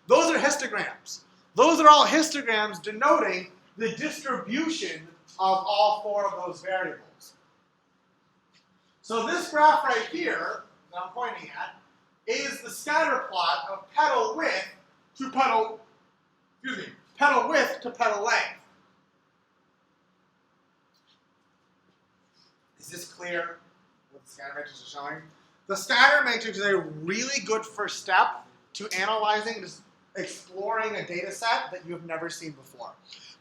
Those are histograms. Those are all histograms denoting the distribution of all 4 of those variables. So this graph right here that I'm pointing at is the scatter plot of petal width to petal width to petal length. Is this clear what the scatter matrix is showing? The scatter matrix is a really good first step to analyzing, just exploring a data set that you've never seen before.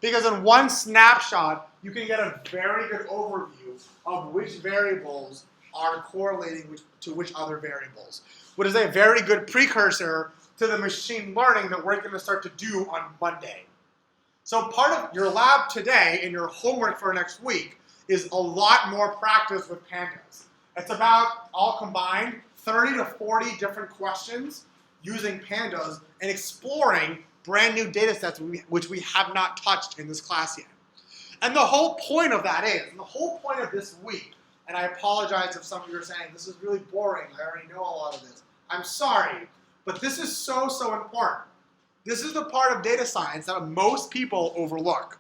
Because in one snapshot, you can get a very good overview of which variables are correlating to which other variables, which is a very good precursor to the machine learning that we're going to start to do on Monday. So part of your lab today and your homework for next week is a lot more practice with pandas. It's about, all combined, 30 to 40 different questions using pandas and exploring brand new data sets which we have not touched in this class yet. And the whole point of that is, and the whole point of this week, and I apologize if some of you are saying, this is really boring, I already know a lot of this. I'm sorry, but this is so, so important. This is the part of data science that most people overlook.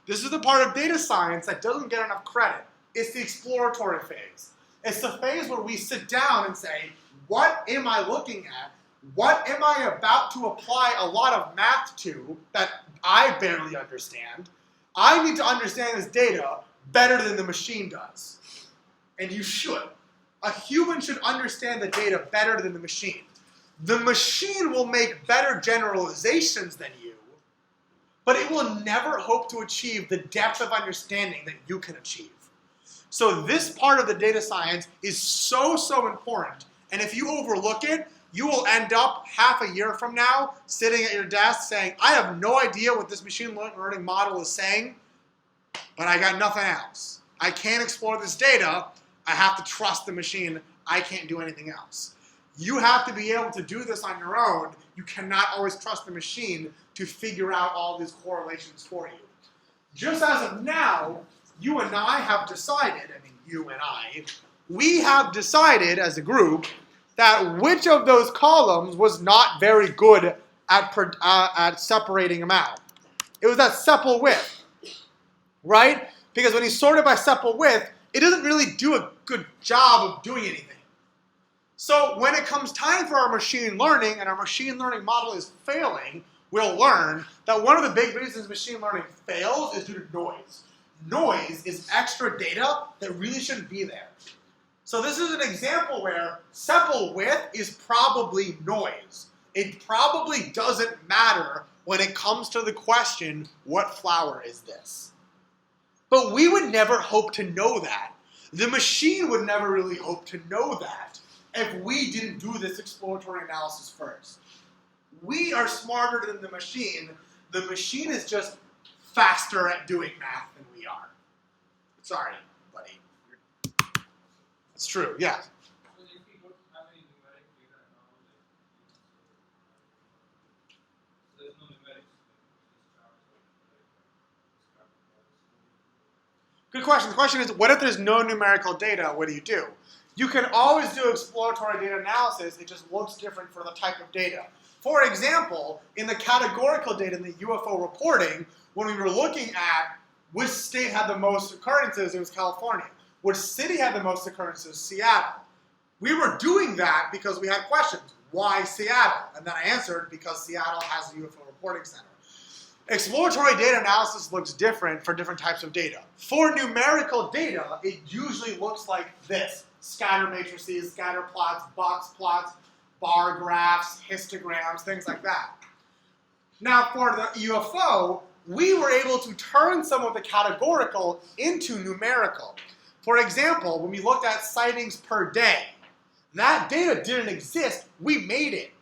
This is the part of data science that doesn't get enough credit. It's the exploratory phase. It's the phase where we sit down and say, what am I looking at? What am I about to apply a lot of math to that I barely understand? I need to understand this data better than the machine does. And you should. A human should understand the data better than the machine. The machine will make better generalizations than you, but it will never hope to achieve the depth of understanding that you can achieve. So this part of the data science is so, so important. And if you overlook it, you will end up half a year from now sitting at your desk saying, I have no idea what this machine learning model is saying, but I got nothing else. I can't explore this data. I have to trust the machine. I can't do anything else. You have to be able to do this on your own. You cannot always trust the machine to figure out all these correlations for you. Just as of now, you and I have decided, we have decided as a group that which of those columns was not very good at separating them out. It was that sepal width, right? Because when you sort it by sepal width, it doesn't really do a good job of doing anything. So when it comes time for our machine learning and our machine learning model is failing, we'll learn that one of the big reasons machine learning fails is due to noise. Noise is extra data that really shouldn't be there. So this is an example where sepal width is probably noise. It probably doesn't matter when it comes to the question, what flower is this? But we would never hope to know that. The machine would never really hope to know that if we didn't do this exploratory analysis first. We are smarter than the machine. The machine is just faster at doing math than we are. Sorry, buddy. It's true, yeah. So if we don't have any numeric data at all, so there's no numerics. Good question. The question is, what if there's no numerical data? What do? You can always do exploratory data analysis. It just looks different for the type of data. For example, in the categorical data in the UFO reporting, when we were looking at which state had the most occurrences, it was California. Which city had the most occurrences? Seattle. We were doing that because we had questions. Why Seattle? And then I answered because Seattle has a UFO reporting center. Exploratory data analysis looks different for different types of data. For numerical data, it usually looks like this. Scatter matrices, scatter plots, box plots, bar graphs, histograms, things like that. Now for the UFO, we were able to turn some of the categorical into numerical. For example, when we looked at sightings per day, that data didn't exist, we made it.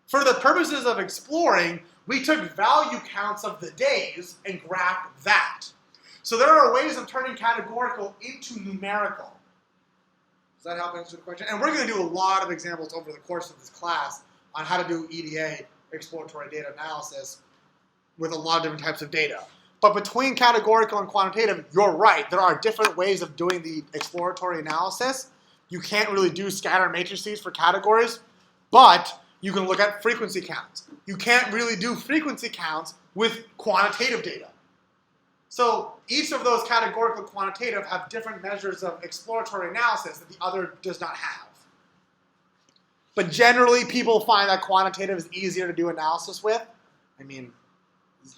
For the purposes of exploring, we took value counts of the days and graphed that. So there are ways of turning categorical into numerical. Does that help answer the question? And we're going to do a lot of examples over the course of this class on how to do EDA, exploratory data analysis, with a lot of different types of data. But between categorical and quantitative, you're right. There are different ways of doing the exploratory analysis. You can't really do scatter matrices for categories, but you can look at frequency counts. You can't really do frequency counts with quantitative data. So each of those categorical and quantitative have different measures of exploratory analysis that the other does not have. But generally, people find that quantitative is easier to do analysis with. I mean,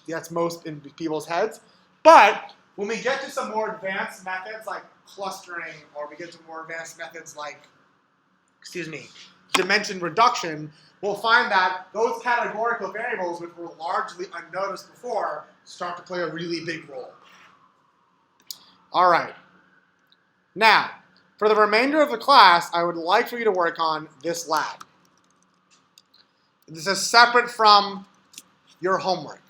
that's most in people's heads. But when we get to some more advanced methods like clustering, or we get to more advanced methods like, dimension reduction, we'll find that those categorical variables, which were largely unnoticed before, start to play a really big role. All right. Now, for the remainder of the class, I would like for you to work on this lab. This is separate from your homework.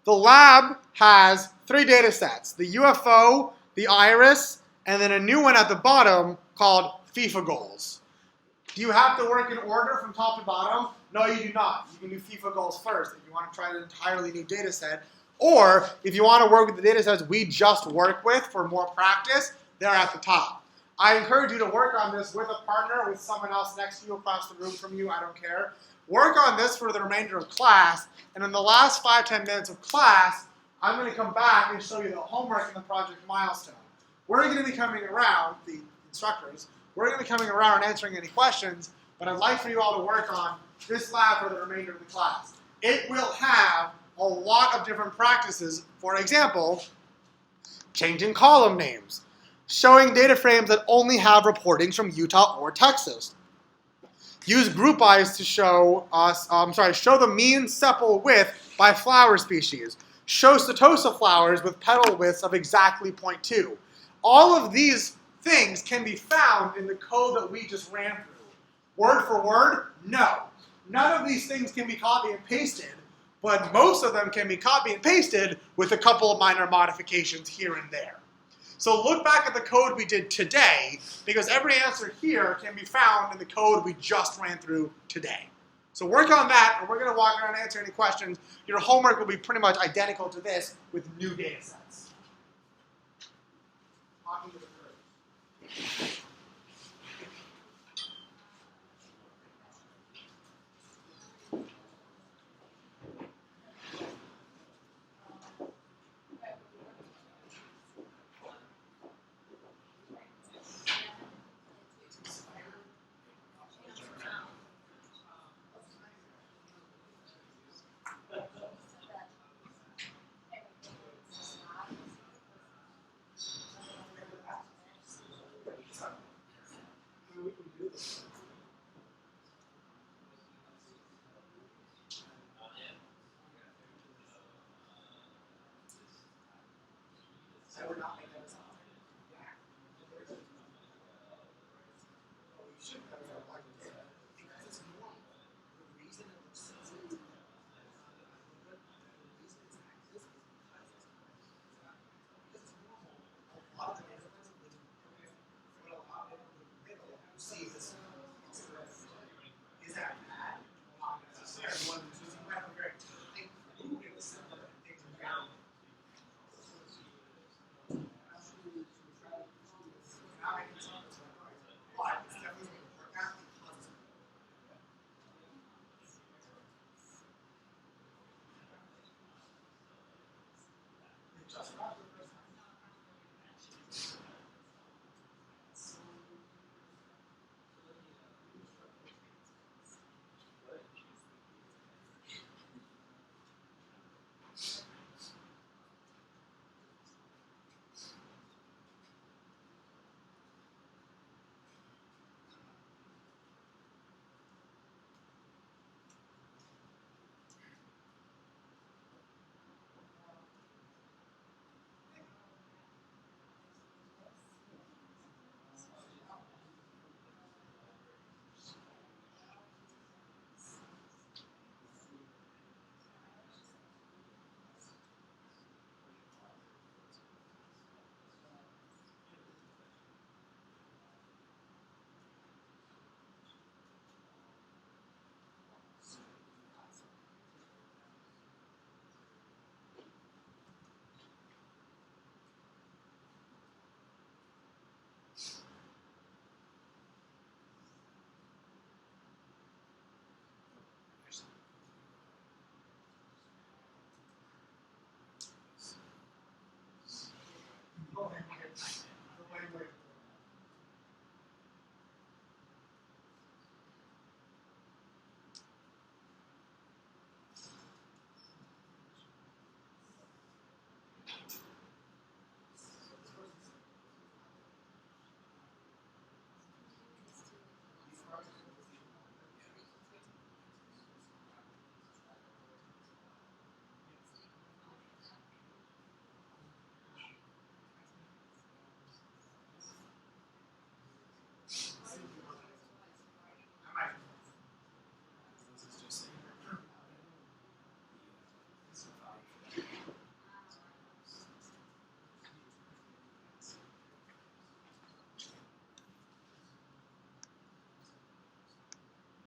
The lab has 3 data sets, the UFO, the iris, and then a new one at the bottom called FIFA goals. Do you have to work in order from top to bottom? No, you do not. You can do FIFA goals first if you want to try an entirely new data set. Or if you want to work with the data sets we just work with for more practice, they're at the top. I encourage you to work on this with a partner, with someone else next to you, across the room from you, I don't care. Work on this for the remainder of class, and in the last 5-10 minutes of class, I'm going to come back and show you the homework and the project milestone. We're going to be coming around, the instructors, we're going to be coming around and answering any questions, but I'd like for you all to work on this lab for the remainder of the class. It will have a lot of different practices. For example, changing column names, showing data frames that only have reportings from Utah or Texas. Use group eyes to show show the mean sepal width by flower species. Show setosa flowers with petal widths of exactly 0.2. All of these things can be found in the code that we just ran through. Word for word? No. None of these things can be copy and pasted, but most of them can be copy and pasted with a couple of minor modifications here and there. So look back at the code we did today, because every answer here can be found in the code we just ran through today. So work on that, and we're going to walk around and answer any questions. Your homework will be pretty much identical to this with new data sets. Talking to the group. So we're not